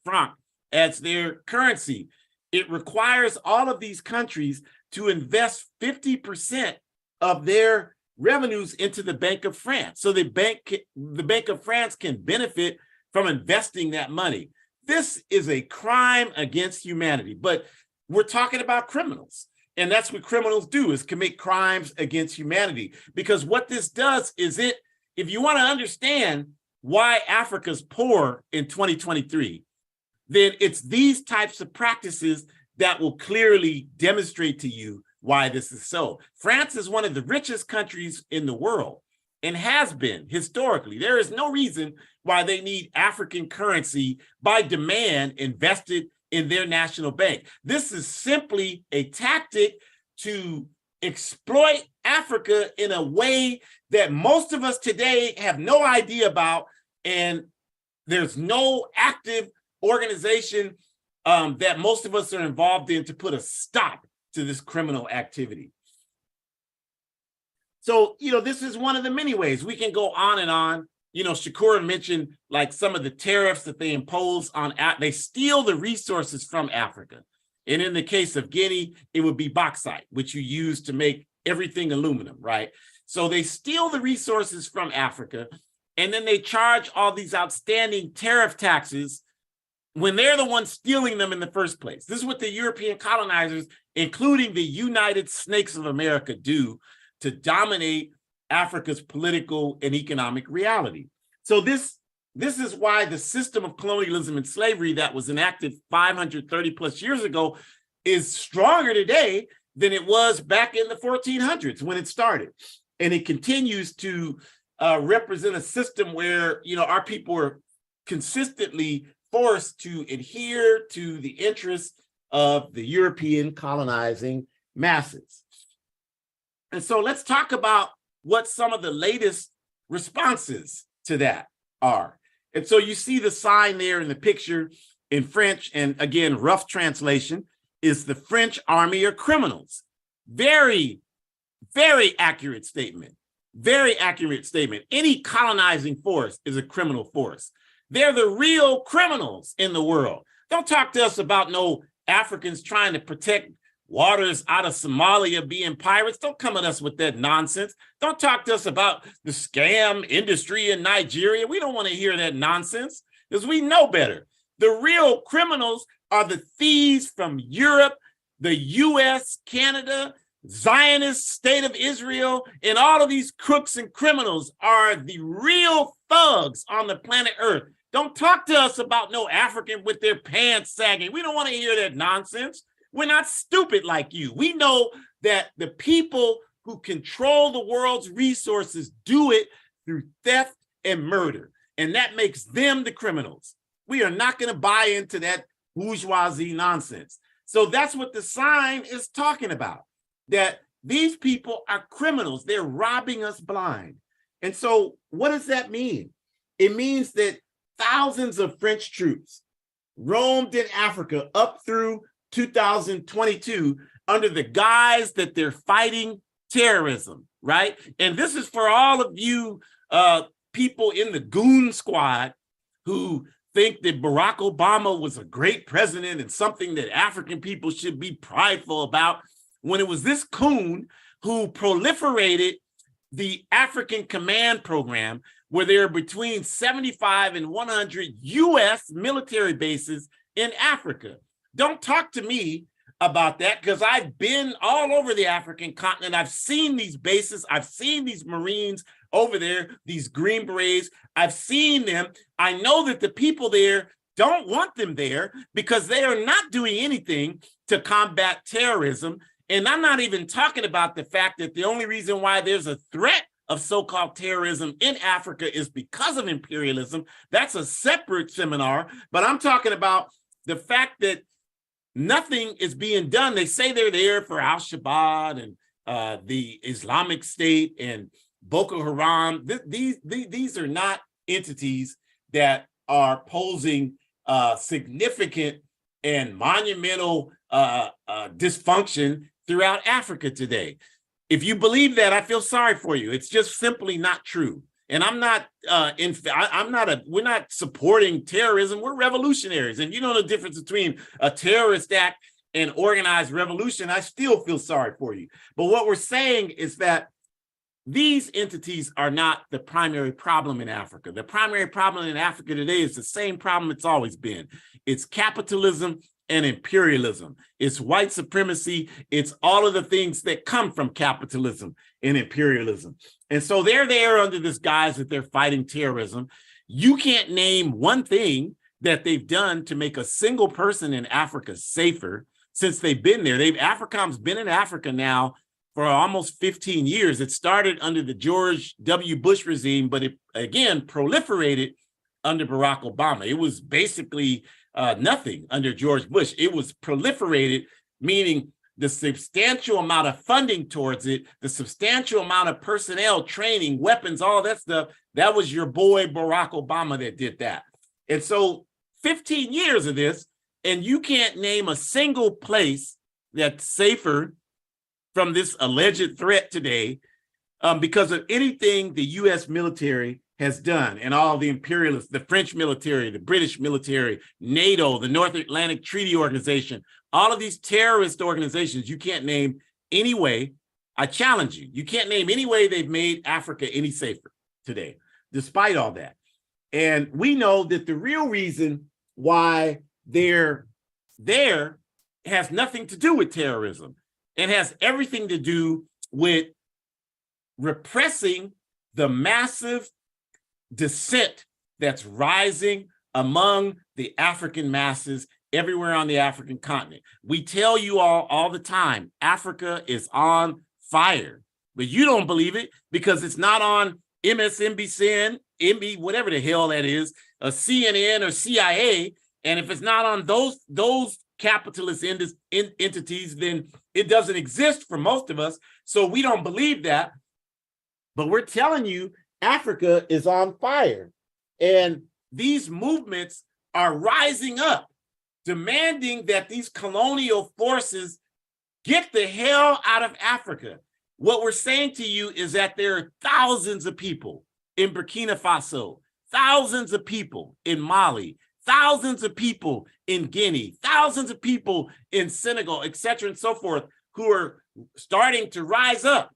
franc as their currency. It requires all of these countries to invest 50% of their revenues into the Bank of France. So the Bank of France can benefit from investing that money. This is a crime against humanity, but we're talking about criminals. And that's what criminals do, is commit crimes against humanity. Because what this does is if you want to understand why Africa's poor in 2023, then it's these types of practices that will clearly demonstrate to you why this is so. France is one of the richest countries in the world and has been historically. There is no reason why they need African currency by demand invested in their national bank. This is simply a tactic to exploit Africa in a way that most of us today have no idea about, and there's no active organization that most of us are involved in to put a stop to this criminal activity. So, this is one of the many ways we can go on and on. Shakur mentioned like some of the tariffs that they impose on, they steal the resources from Africa. And in the case of Guinea, it would be bauxite, which you use to make everything aluminum, right? So they steal the resources from Africa, and then they charge all these outstanding tariff taxes when they're the ones stealing them in the first place. This is what the European colonizers, including the United Snakes of America, do to dominate Africa's political and economic reality. So this is why the system of colonialism and slavery that was enacted 530 plus years ago is stronger today than it was back in the 1400s when it started. And it continues to represent a system where, our people are consistently forced to adhere to the interests of the European colonizing masses. And so let's talk about what some of the latest responses to that are. And so you see the sign there in the picture in French, and again, rough translation is the French army are criminals. Very, very accurate statement. Very accurate statement. Any colonizing force is a criminal force. They're the real criminals in the world. Don't talk to us about no Africans trying to protect waters out of Somalia being pirates. Don't come at us with that nonsense. Don't talk to us about the scam industry in Nigeria. We don't want to hear that nonsense because we know better. The real criminals are the thieves from Europe, the US, Canada, Zionist state of Israel, and all of these crooks and criminals are the real thugs on the planet Earth. Don't talk to us about no African with their pants sagging. We don't want to hear that nonsense. We're not stupid like you. We know that the people who control the world's resources do it through theft and murder, and that makes them the criminals. We are not going to buy into that bourgeoisie nonsense. So that's what the sign is talking about, that these people are criminals. They're robbing us blind. And so what does that mean? It means that thousands of French troops roamed in Africa up through 2022 under the guise that they're fighting terrorism, right? And this is for all of you people in the goon squad who think that Barack Obama was a great president and something that African people should be prideful about, when it was this coon who proliferated the African Command Program, where there are between 75 and 100 U.S. military bases in Africa. Don't talk to me about that, because I've been all over the African continent. I've seen these bases. I've seen these Marines over there, these Green Berets. I've seen them. I know that the people there don't want them there because they are not doing anything to combat terrorism. And I'm not even talking about the fact that the only reason why there's a threat of so-called terrorism in Africa is because of imperialism. That's a separate seminar, but I'm talking about the fact that nothing is being done. They say they're there for Al-Shabaab and the Islamic State and Boko Haram. These are not entities that are posing significant and monumental dysfunction throughout Africa today. If you believe that, I feel sorry for you. It's just simply not true. And I'm not we're not supporting terrorism. We're revolutionaries. And you know the difference between a terrorist act and organized revolution. I still feel sorry for you. But what we're saying is that these entities are not the primary problem in Africa. The primary problem in Africa today is the same problem it's always been. It's capitalism and imperialism. It's white supremacy. It's all of the things that come from capitalism and imperialism. And so they're there under this guise that they're fighting terrorism. You can't name one thing that they've done to make a single person in Africa safer since they've been there. AFRICOM's been in Africa now for almost 15 years. It started under the George W. Bush regime, but it, again, proliferated under Barack Obama. It was basically nothing under George Bush. It was proliferated, meaning the substantial amount of funding towards it, the substantial amount of personnel, training, weapons, all that stuff, that was your boy Barack Obama that did that. And so 15 years of this, and you can't name a single place that's safer from this alleged threat today because of anything the U.S. military has done, and all the imperialists, the French military, the British military, NATO, the North Atlantic Treaty Organization, all of these terrorist organizations, you can't name any way. I challenge you. You can't name any way they've made Africa any safer today, despite all that. And we know that the real reason why they're there has nothing to do with terrorism. It has everything to do with repressing the massive dissent that's rising among the African masses everywhere on the African continent. We tell you all the time, Africa is on fire, but you don't believe it because it's not on MSNBC, whatever the hell that is, a CNN or CIA. And if it's not on those capitalist entities, then it doesn't exist for most of us. So we don't believe that. But we're telling you, Africa is on fire. And these movements are rising up, demanding that these colonial forces get the hell out of Africa. What we're saying to you is that there are thousands of people in Burkina Faso, thousands of people in Mali, thousands of people in Guinea, thousands of people in Senegal, et cetera, and so forth, who are starting to rise up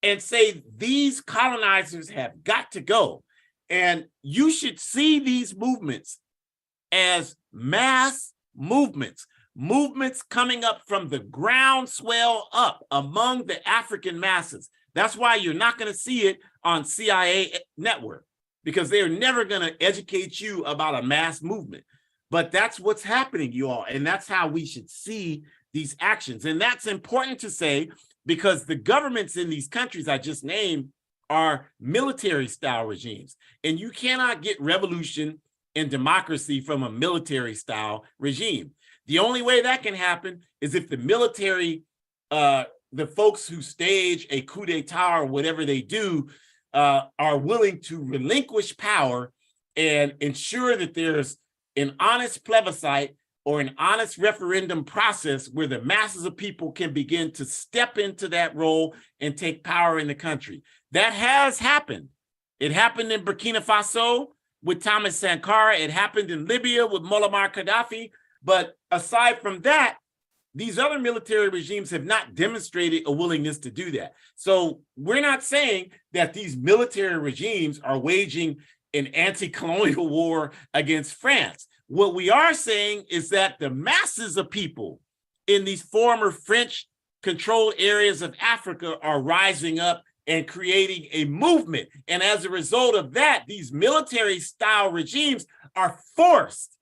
and say these colonizers have got to go. And you should see these movements as mass movements coming up from the groundswell up among the African masses. That's why you're not going to see it on CIA network, because they're never going to educate you about a mass movement. But that's what's happening, you all. And that's how we should see these actions. And that's important to say, because the governments in these countries I just named are military style regimes. And you cannot get revolution and democracy from a military style regime. The only way that can happen is if the military, the folks who stage a coup d'etat or whatever they do, are willing to relinquish power and ensure that there's an honest plebiscite or an honest referendum process where the masses of people can begin to step into that role and take power in the country. That has happened. It happened in Burkina Faso with Thomas Sankara. It happened in Libya with Muammar Gaddafi. But aside from that, these other military regimes have not demonstrated a willingness to do that. So we're not saying that these military regimes are waging an anti-colonial war against France. What we are saying is that the masses of people in these former French-controlled areas of Africa are rising up and creating a movement. And as a result of that, these military-style regimes are forced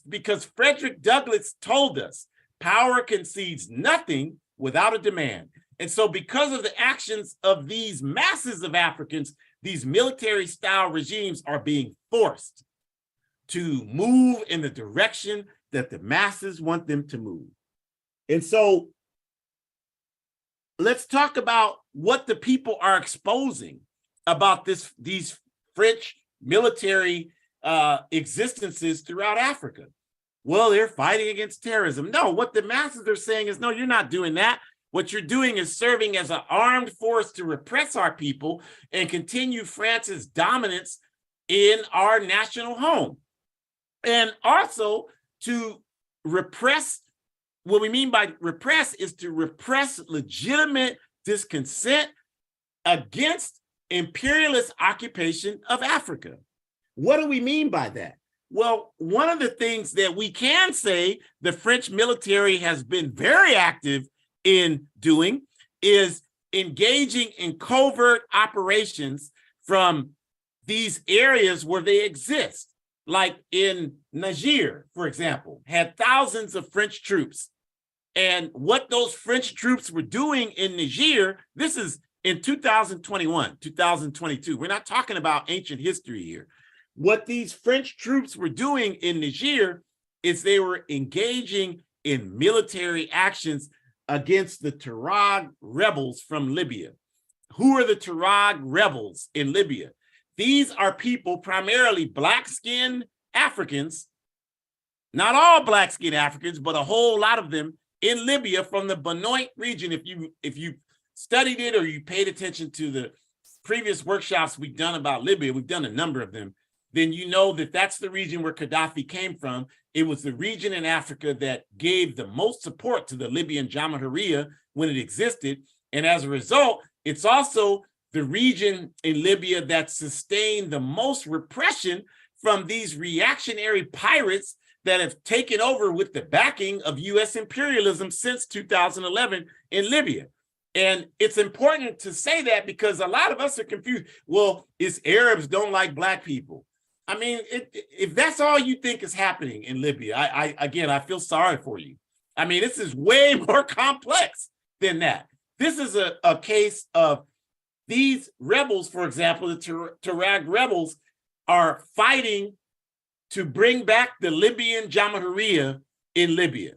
because Frederick Douglass told us power concedes nothing without a demand. And so because of the actions of these masses of Africans, these military-style regimes are being forced to move in the direction that the masses want them to move. And so let's talk about what the people are exposing about these French military existences throughout Africa. Well, they're fighting against terrorism. No, what the masses are saying is, no, you're not doing that. What you're doing is serving as an armed force to repress our people and continue France's dominance in our national home. And also to repress, what we mean by repress is to repress legitimate discontent against imperialist occupation of Africa. What do we mean by that? Well, one of the things that we can say the French military has been very active in doing is engaging in covert operations from these areas where they exist. Like in Niger, for example, had thousands of French troops. And what those French troops were doing in Niger, this is in 2021, 2022. We're not talking about ancient history here. What these French troops were doing in Niger is they were engaging in military actions against the Tuareg rebels from Libya. Who are the Tuareg rebels in Libya? These are people, primarily black-skinned Africans, not all black-skinned Africans, but a whole lot of them in Libya from the Benoit region. If you studied it or you paid attention to the previous workshops we've done about Libya, we've done a number of them, then you know that that's the region where Gaddafi came from. It was the region in Africa that gave the most support to the Libyan Jamahiriya when it existed. And as a result, it's also the region in Libya that sustained the most repression from these reactionary pirates that have taken over with the backing of US imperialism since 2011 in Libya. And it's important to say that because a lot of us are confused. Well, it's Arabs don't like black people. I mean, if that's all you think is happening in Libya, I feel sorry for you. I mean, this is way more complex than that. This is a case of these rebels, for example, the Tuareg rebels are fighting to bring back the Libyan Jamahiriya in Libya.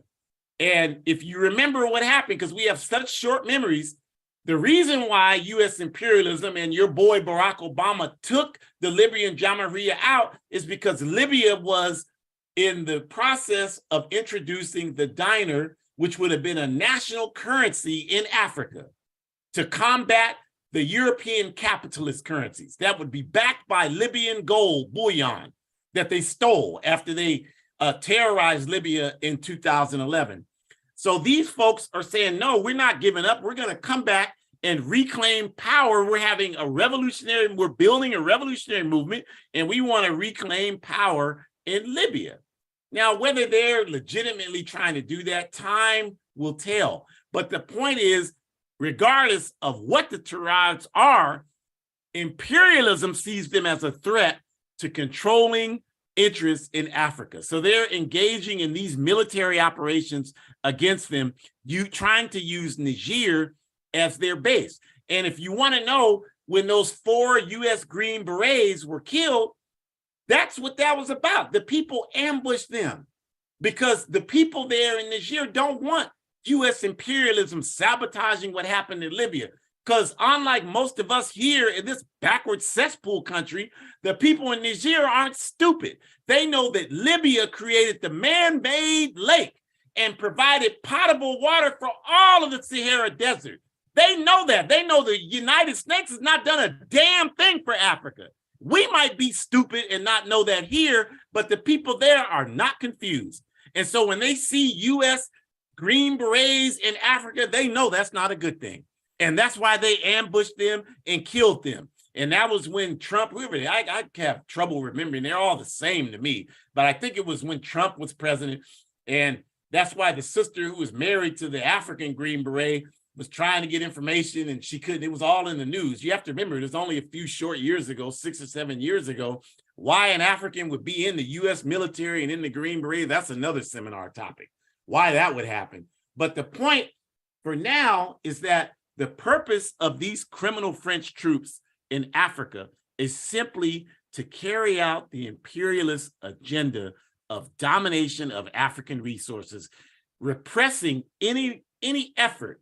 And if you remember what happened, because we have such short memories, the reason why US imperialism and your boy Barack Obama took the Libyan Jamahiriya out is because Libya was in the process of introducing the dinar, which would have been a national currency in Africa, to combat the European capitalist currencies that would be backed by Libyan gold bullion that they stole after they terrorized Libya in 2011. So these folks are saying, no, we're not giving up. We're going to come back and reclaim power. We're building a revolutionary movement, and we want to reclaim power in Libya. Now, whether they're legitimately trying to do that, time will tell. But the point is, regardless of what the Tuaregs are, imperialism sees them as a threat to controlling interests in Africa. So they're engaging in these military operations against them, trying to use Niger as their base. And if you want to know, when those 4 US Green Berets were killed, that's what that was about. The people ambushed them because the people there in Niger don't want US imperialism sabotaging what happened in Libya. Because unlike most of us here in this backward cesspool country, the people in Niger aren't stupid. They know that Libya created the man-made lake and provided potable water for all of the Sahara Desert. They know that. They know the United States has not done a damn thing for Africa. We might be stupid and not know that here, but the people there are not confused. And so when they see U.S. Green Berets in Africa, they know that's not a good thing. And that's why they ambushed them and killed them. And that was when Trump, I have trouble remembering, they're all the same to me, but I think it was when Trump was president. And that's why the sister who was married to the African Green Beret was trying to get information and she couldn't. It was all in the news. You have to remember, it was only a few short years ago, 6 or 7 years ago, why an African would be in the U.S. military and in the Green Beret. That's another seminar topic, why that would happen. But the point for now is that the purpose of these criminal French troops in Africa is simply to carry out the imperialist agenda of domination of African resources, repressing any effort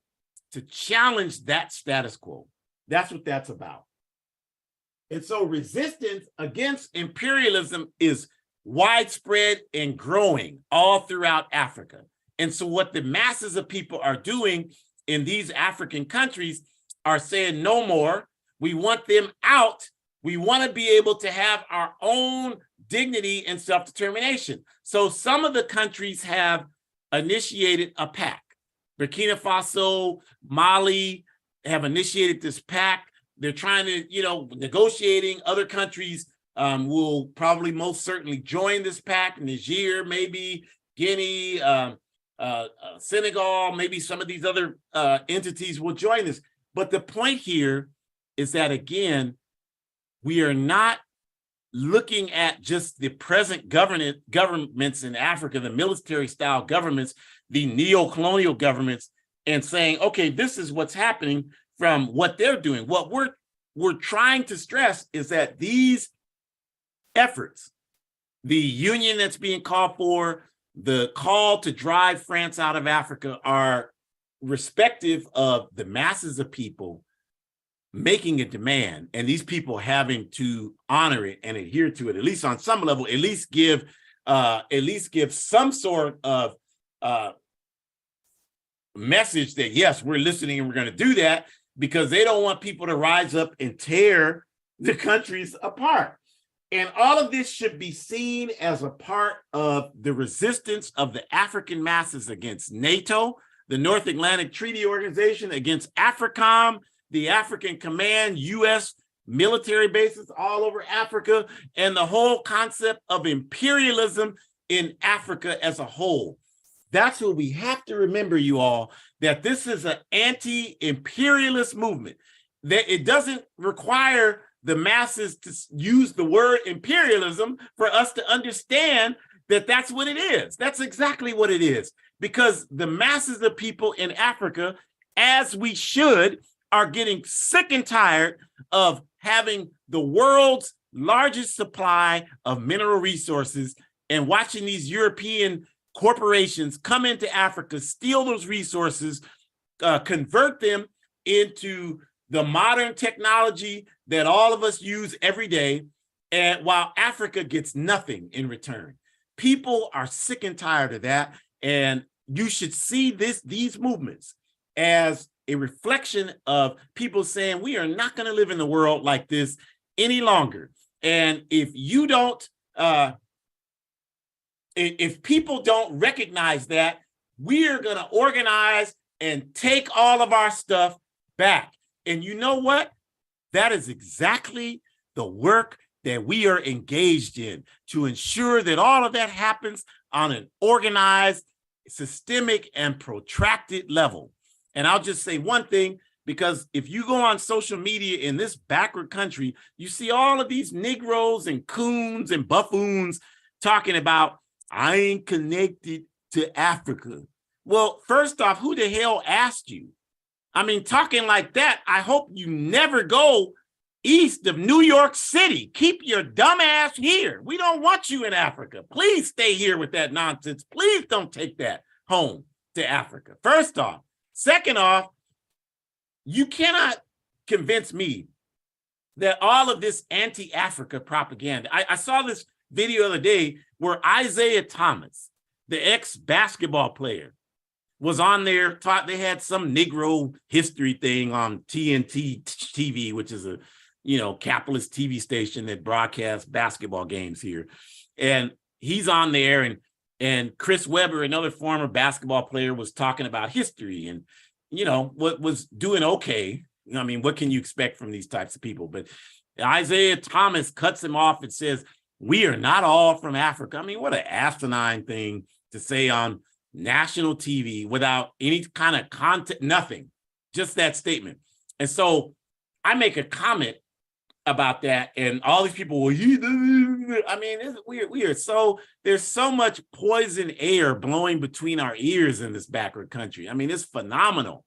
to challenge that status quo. That's what that's about. And so resistance against imperialism is widespread and growing all throughout Africa. And so what the masses of people are doing in these African countries are saying no more. We want them out. We want to be able to have our own dignity and self-determination. So some of the countries have initiated a pact. Burkina Faso, Mali have initiated this pact. They're trying to, negotiating. Other countries will probably most certainly join this pact. Niger, maybe Guinea, Senegal, maybe some of these other entities will join this. But the point here is that, again, we are not looking at just the present governments in Africa, the military-style governments, the neo-colonial governments, and saying, okay, this is what's happening from what they're doing. What we're trying to stress is that these efforts, the union that's being called for, the call to drive France out of Africa, are respective of the masses of people making a demand, and these people having to honor it and adhere to it, at least on some level, at least give some sort of message that, yes, we're listening and we're going to do that, because they don't want people to rise up and tear the countries apart. And all of this should be seen as a part of the resistance of the African masses against NATO, the North Atlantic Treaty Organization, against AFRICOM, the African Command, U.S. military bases all over Africa, and the whole concept of imperialism in Africa as a whole. That's what we have to remember, you all, that this is an anti-imperialist movement. That it doesn't require the masses to use the word imperialism for us to understand that that's what it is. That's exactly what it is. Because the masses of people in Africa, as we should, are getting sick and tired of having the world's largest supply of mineral resources and watching these European corporations come into Africa, steal those resources, convert them into the modern technology that all of us use every day, and while Africa gets nothing in return. People are sick and tired of that, and you should see these movements as a reflection of people saying we are not going to live in the world like this any longer. And if you don't, if people don't recognize that, we are going to organize and take all of our stuff back. And you know what? That is exactly the work that we are engaged in, to ensure that all of that happens on an organized, systemic, and protracted level. And I'll just say one thing, because if you go on social media in this backward country, you see all of these Negroes and coons and buffoons talking about, I ain't connected to Africa. Well, first off, who the hell asked you? I mean, talking like that, I hope you never go east of New York City. Keep your dumb ass here. We don't want you in Africa. Please stay here with that nonsense. Please don't take that home to Africa. First off. Second off, you cannot convince me that all of this anti-Africa propaganda, I saw this video the other day where Isaiah Thomas, the ex-basketball player, was on there, they had some Negro history thing on TNT TV, which is a, capitalist TV station that broadcasts basketball games here. And he's on there, and Chris Webber, another former basketball player, was talking about history and, what was doing okay. I mean, what can you expect from these types of people? But Isaiah Thomas cuts him off and says, "We are not all from Africa." I mean, what an asinine thing to say on national TV without any kind of content, nothing, just that statement. And so I make a comment about that, and all these people will, I mean, there's so much poison air blowing between our ears in this backward country. I mean, it's phenomenal.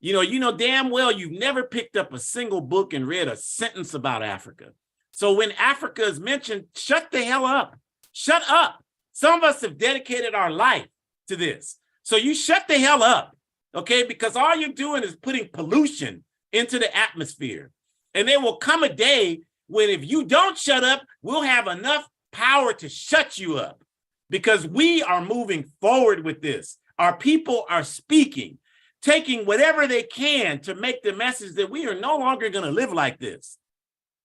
You know damn well you've never picked up a single book and read a sentence about Africa. So when Africa is mentioned, shut the hell up. Shut up. Some of us have dedicated our life to this. So you shut the hell up, okay? Because all you're doing is putting pollution into the atmosphere. And there will come a day when if you don't shut up, we'll have enough power to shut you up, because we are moving forward with this. Our people are speaking, taking whatever they can to make the message that we are no longer going to live like this.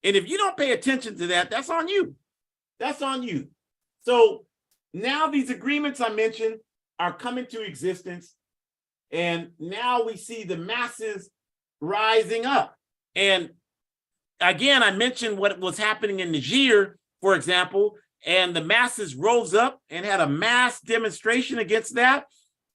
And if you don't pay attention to that, that's on you. That's on you. So now these agreements I mentioned are coming to existence. And now we see the masses rising up. And again, I mentioned what was happening in Niger, for example, and the masses rose up and had a mass demonstration against that,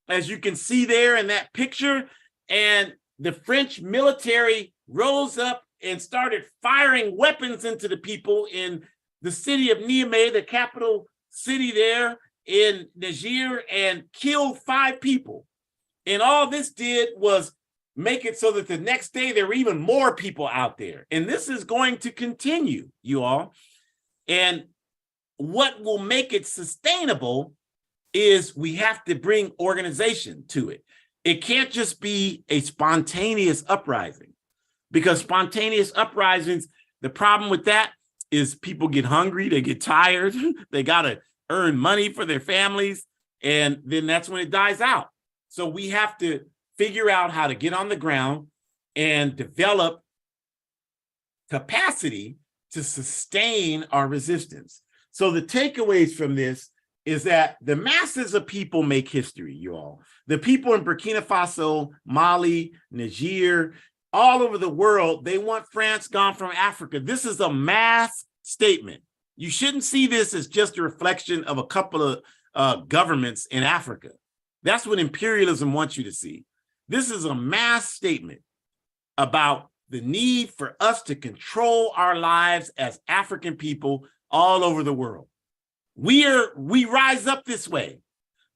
as you can see there in that picture. And the French military rose up and started firing weapons into the people in the city of Niamey, the capital city there in Niger, and killed 5 people. And all this did was make it so that the next day there were even more people out there. And this is going to continue, you all. And what will make it sustainable is we have to bring organization to it. It can't just be a spontaneous uprising, because spontaneous uprisings, the problem with that is people get hungry, they get tired, they got to earn money for their families, and then that's when it dies out. So we have to figure out how to get on the ground and develop capacity to sustain our resistance. So the takeaways from this is that the masses of people make history, you all. The people in Burkina Faso, Mali, Niger, all over the world, they want France gone from Africa. This is a mass statement. You shouldn't see this as just a reflection of a couple of governments in Africa. That's what imperialism wants you to see. This is a mass statement about the need for us to control our lives as African people all over the world. We rise up this way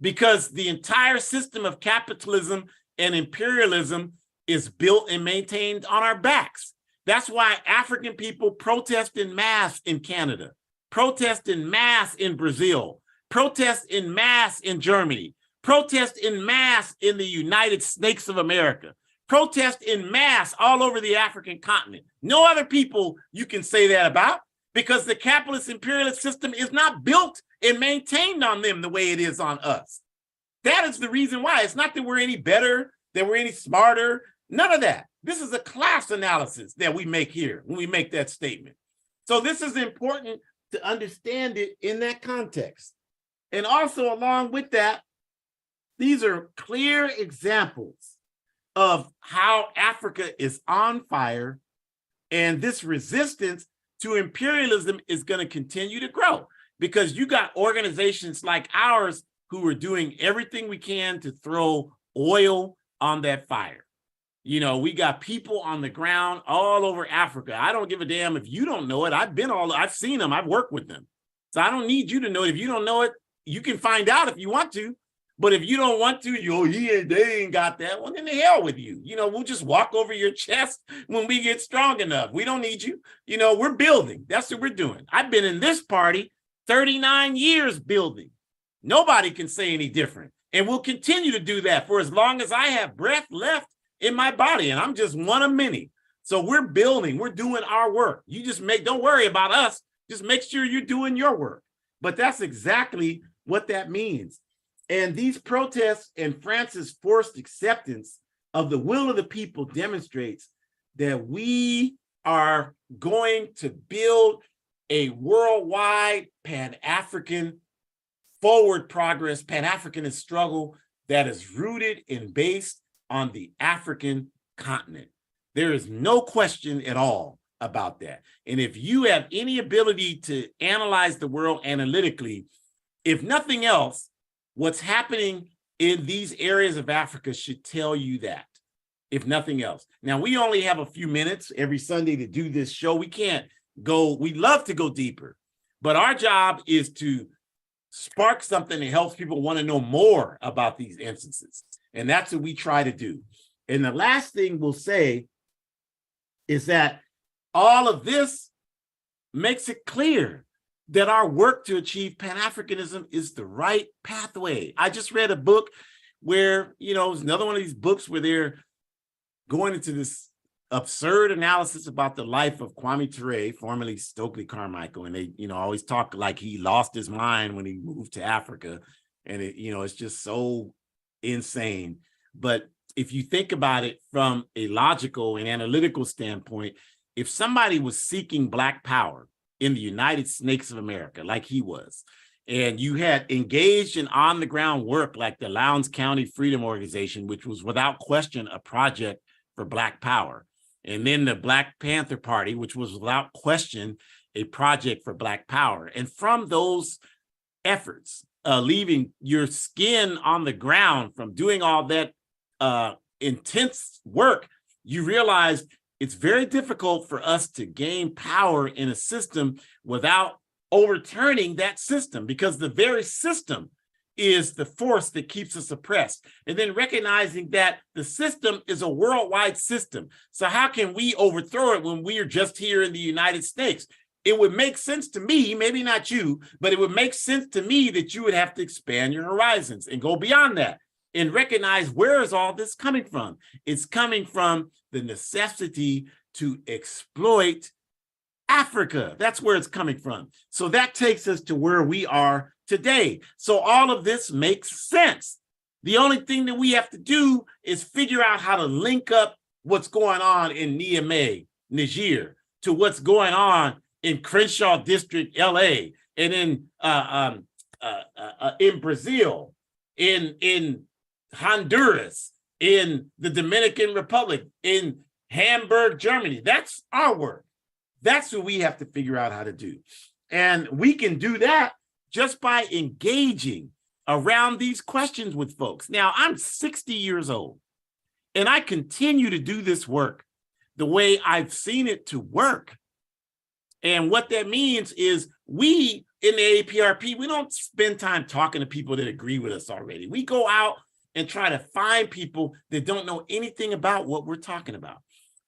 because the entire system of capitalism and imperialism is built and maintained on our backs. That's why African people protest in mass in Canada, protest in mass in Brazil, protest in mass in Germany, protest in mass in the United States of America, protest in mass all over the African continent. No other people you can say that about, because the capitalist imperialist system is not built and maintained on them the way it is on us. That is the reason why. It's not that we're any better, that we're any smarter, none of that. This is a class analysis that we make here when we make that statement. So this is important to understand it in that context. And also along with that, these are clear examples of how Africa is on fire, and this resistance to imperialism is going to continue to grow, because you got organizations like ours who are doing everything we can to throw oil on that fire. You know, we got people on the ground all over Africa. I don't give a damn if you don't know it. I've seen them. I've worked with them. So I don't need you to know it. If you don't know it, you can find out if you want to. But if you don't want to, they ain't got that. Well, then the hell with you. You know, we'll just walk over your chest when we get strong enough. We don't need you. You know, we're building. That's what we're doing. I've been in this party 39 years building. Nobody can say any different. And we'll continue to do that for as long as I have breath left in my body. And I'm just one of many. So we're building, we're doing our work. You just don't worry about us. Just make sure you're doing your work. But that's exactly what that means. And these protests and France's forced acceptance of the will of the people demonstrates that we are going to build a worldwide Pan-African forward progress, Pan-Africanist struggle that is rooted and based on the African continent. There is no question at all about that. And if you have any ability to analyze the world analytically, if nothing else, what's happening in these areas of Africa should tell you that, if nothing else. Now, we only have a few minutes every Sunday to do this show. We can't go, we love to go deeper, but our job is to spark something that helps people want to know more about these instances. And that's what we try to do. And the last thing we'll say is that all of this makes it clear that our work to achieve Pan-Africanism is the right pathway. I just read a book where, it's another one of these books where they're going into this absurd analysis about the life of Kwame Ture, formerly Stokely Carmichael. And they, always talk like he lost his mind when he moved to Africa. And it's just so insane. But if you think about it from a logical and analytical standpoint, if somebody was seeking Black power in the United Snakes of America, like he was, and you had engaged in on-the-ground work like the Lowndes County Freedom Organization, which was without question a project for Black power, and then the Black Panther Party, which was without question a project for Black power. And from those efforts, leaving your skin on the ground from doing all that intense work, you realize it's very difficult for us to gain power in a system without overturning that system, because the very system is the force that keeps us oppressed. And then recognizing that the system is a worldwide system. So how can we overthrow it when we are just here in the United States? It would make sense to me, maybe not you, but it would make sense to me that you would have to expand your horizons and go beyond that and recognize, where is all this coming from? It's coming from the necessity to exploit Africa. That's where it's coming from. So that takes us to where we are today. So all of this makes sense. The only thing that we have to do is figure out how to link up what's going on in Niamey, Niger, to what's going on in Crenshaw District, LA, and in Brazil, in Honduras, in the Dominican Republic, in Hamburg, Germany. That's our work. That's what we have to figure out how to do. And we can do that just by engaging around these questions with folks. Now, I'm 60 years old, and I continue to do this work the way I've seen it to work. And what that means is we in the APRP, we don't spend time talking to people that agree with us already. We go out and try to find people that don't know anything about what we're talking about.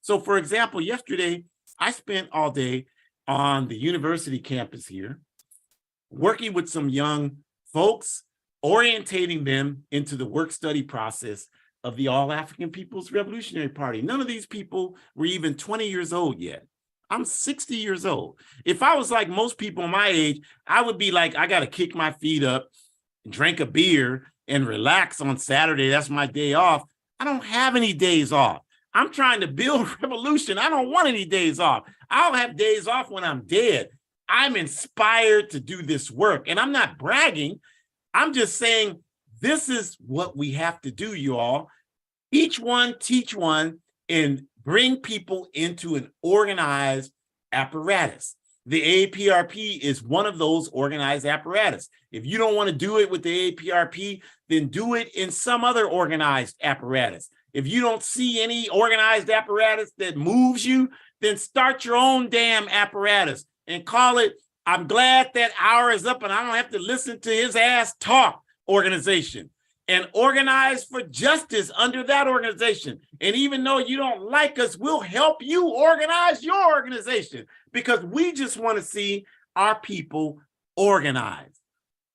So, for example, yesterday, I spent all day on the university campus here, working with some young folks, orientating them into the work-study process of the All-African People's Revolutionary Party. None of these people were even 20 years old yet. I'm 60 years old. If I was like most people my age, I would be like, I got to kick my feet up, drink a beer, and relax on Saturday. That's my day off. I don't have any days off. I'm trying to build revolution. I don't want any days off. I'll have days off when I'm dead. I'm inspired to do this work. And I'm not bragging. I'm just saying this is what we have to do, you all. Each one teach one and bring people into an organized apparatus. The APRP is one of those organized apparatus. If you don't want to do it with the APRP, then do it in some other organized apparatus. If you don't see any organized apparatus that moves you, then start your own damn apparatus and call it, I'm glad that hour is up and I don't have to listen to his ass talk organization. And organize for justice under that organization. And even though you don't like us, we'll help you organize your organization, because we just want to see our people organized.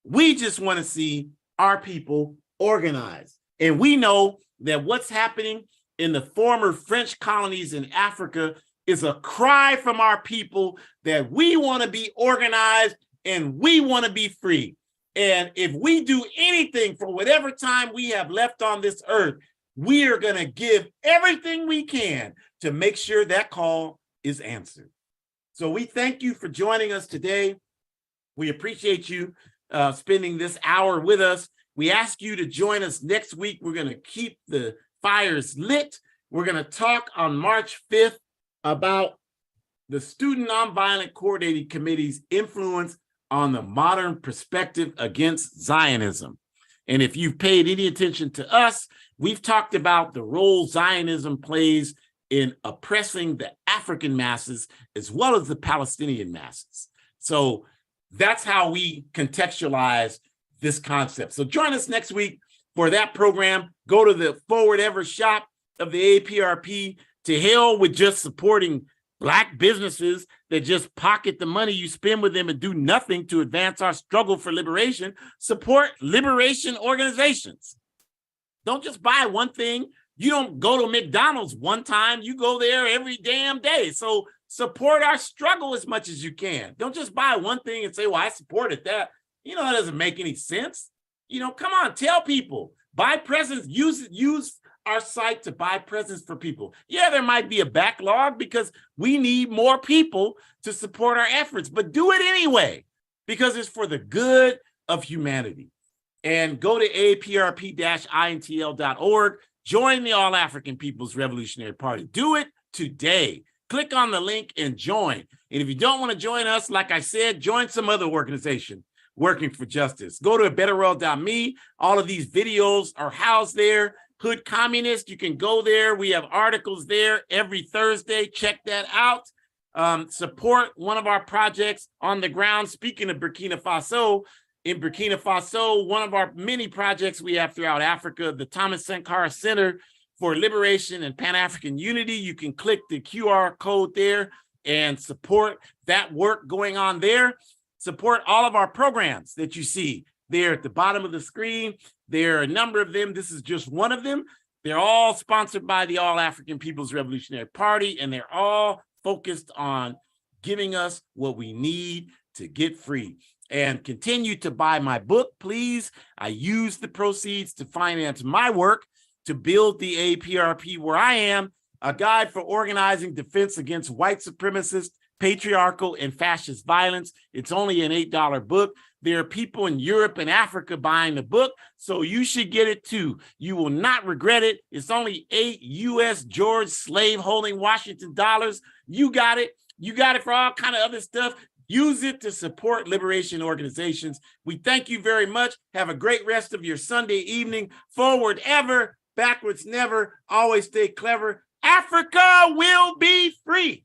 We just want to see our people organized. And we know that what's happening in the former French colonies in Africa is a cry from our people that we want to be organized and we want to be free. And if we do anything for whatever time we have left on this earth, we are going to give everything we can to make sure that call is answered. So we thank you for joining us today. We appreciate you spending this hour with us. We ask you to join us next week. We're going to keep the fires lit. We're going to talk on March 5th about the Student Nonviolent Coordinating Committee's influence on the modern perspective against Zionism. And if you've paid any attention to us, we've talked about the role Zionism plays in oppressing the African masses as well as the Palestinian masses. So that's how we contextualize this concept. So join us next week for that program. Go to the Forward Ever shop of the APRP. To hell with just supporting Black businesses that just pocket the money you spend with them and do nothing to advance our struggle for liberation. Support liberation organizations. Don't just buy one thing. You don't go to McDonald's one time. You go there every damn day. So support our struggle as much as you can. Don't just buy one thing and say, well, I supported that. You know, that doesn't make any sense. You know, come on, tell people. Buy presents, use our site to buy presents for people. Yeah, there might be a backlog because we need more people to support our efforts, but do it anyway because it's for the good of humanity. And go to aprp-intl.org. Join the All African People's Revolutionary Party. Do it today. Click on the link and join. And if you don't want to join us, like I said, join some other organization working for justice. Go to abetterworld.me. All of these videos are housed there. Hood Communist, you can go there. We have articles there every Thursday. Check that out. Support one of our projects on the ground. Speaking of Burkina Faso, in Burkina Faso, one of our many projects we have throughout Africa, the Thomas Sankara Center for Liberation and Pan-African Unity. You can click the QR code there and support that work going on there. Support all of our programs that you see there at the bottom of the screen. There are a number of them. This is just one of them. They're all sponsored by the All African People's Revolutionary Party, and they're all focused on giving us what we need to get free. And continue to buy my book, please. I use the proceeds to finance my work to build the APRP where I am, a guide for organizing defense against white supremacist, patriarchal, and fascist violence. It's only an $8 book. There are people in Europe and Africa buying the book, so you should get it too. You will not regret it. It's only 8 U.S. George slave-holding Washington dollars. You got it. You got it for all kind of other stuff. Use it to support liberation organizations. We thank you very much. Have a great rest of your Sunday evening. Forward ever, backwards never. Always stay clever. Africa will be free.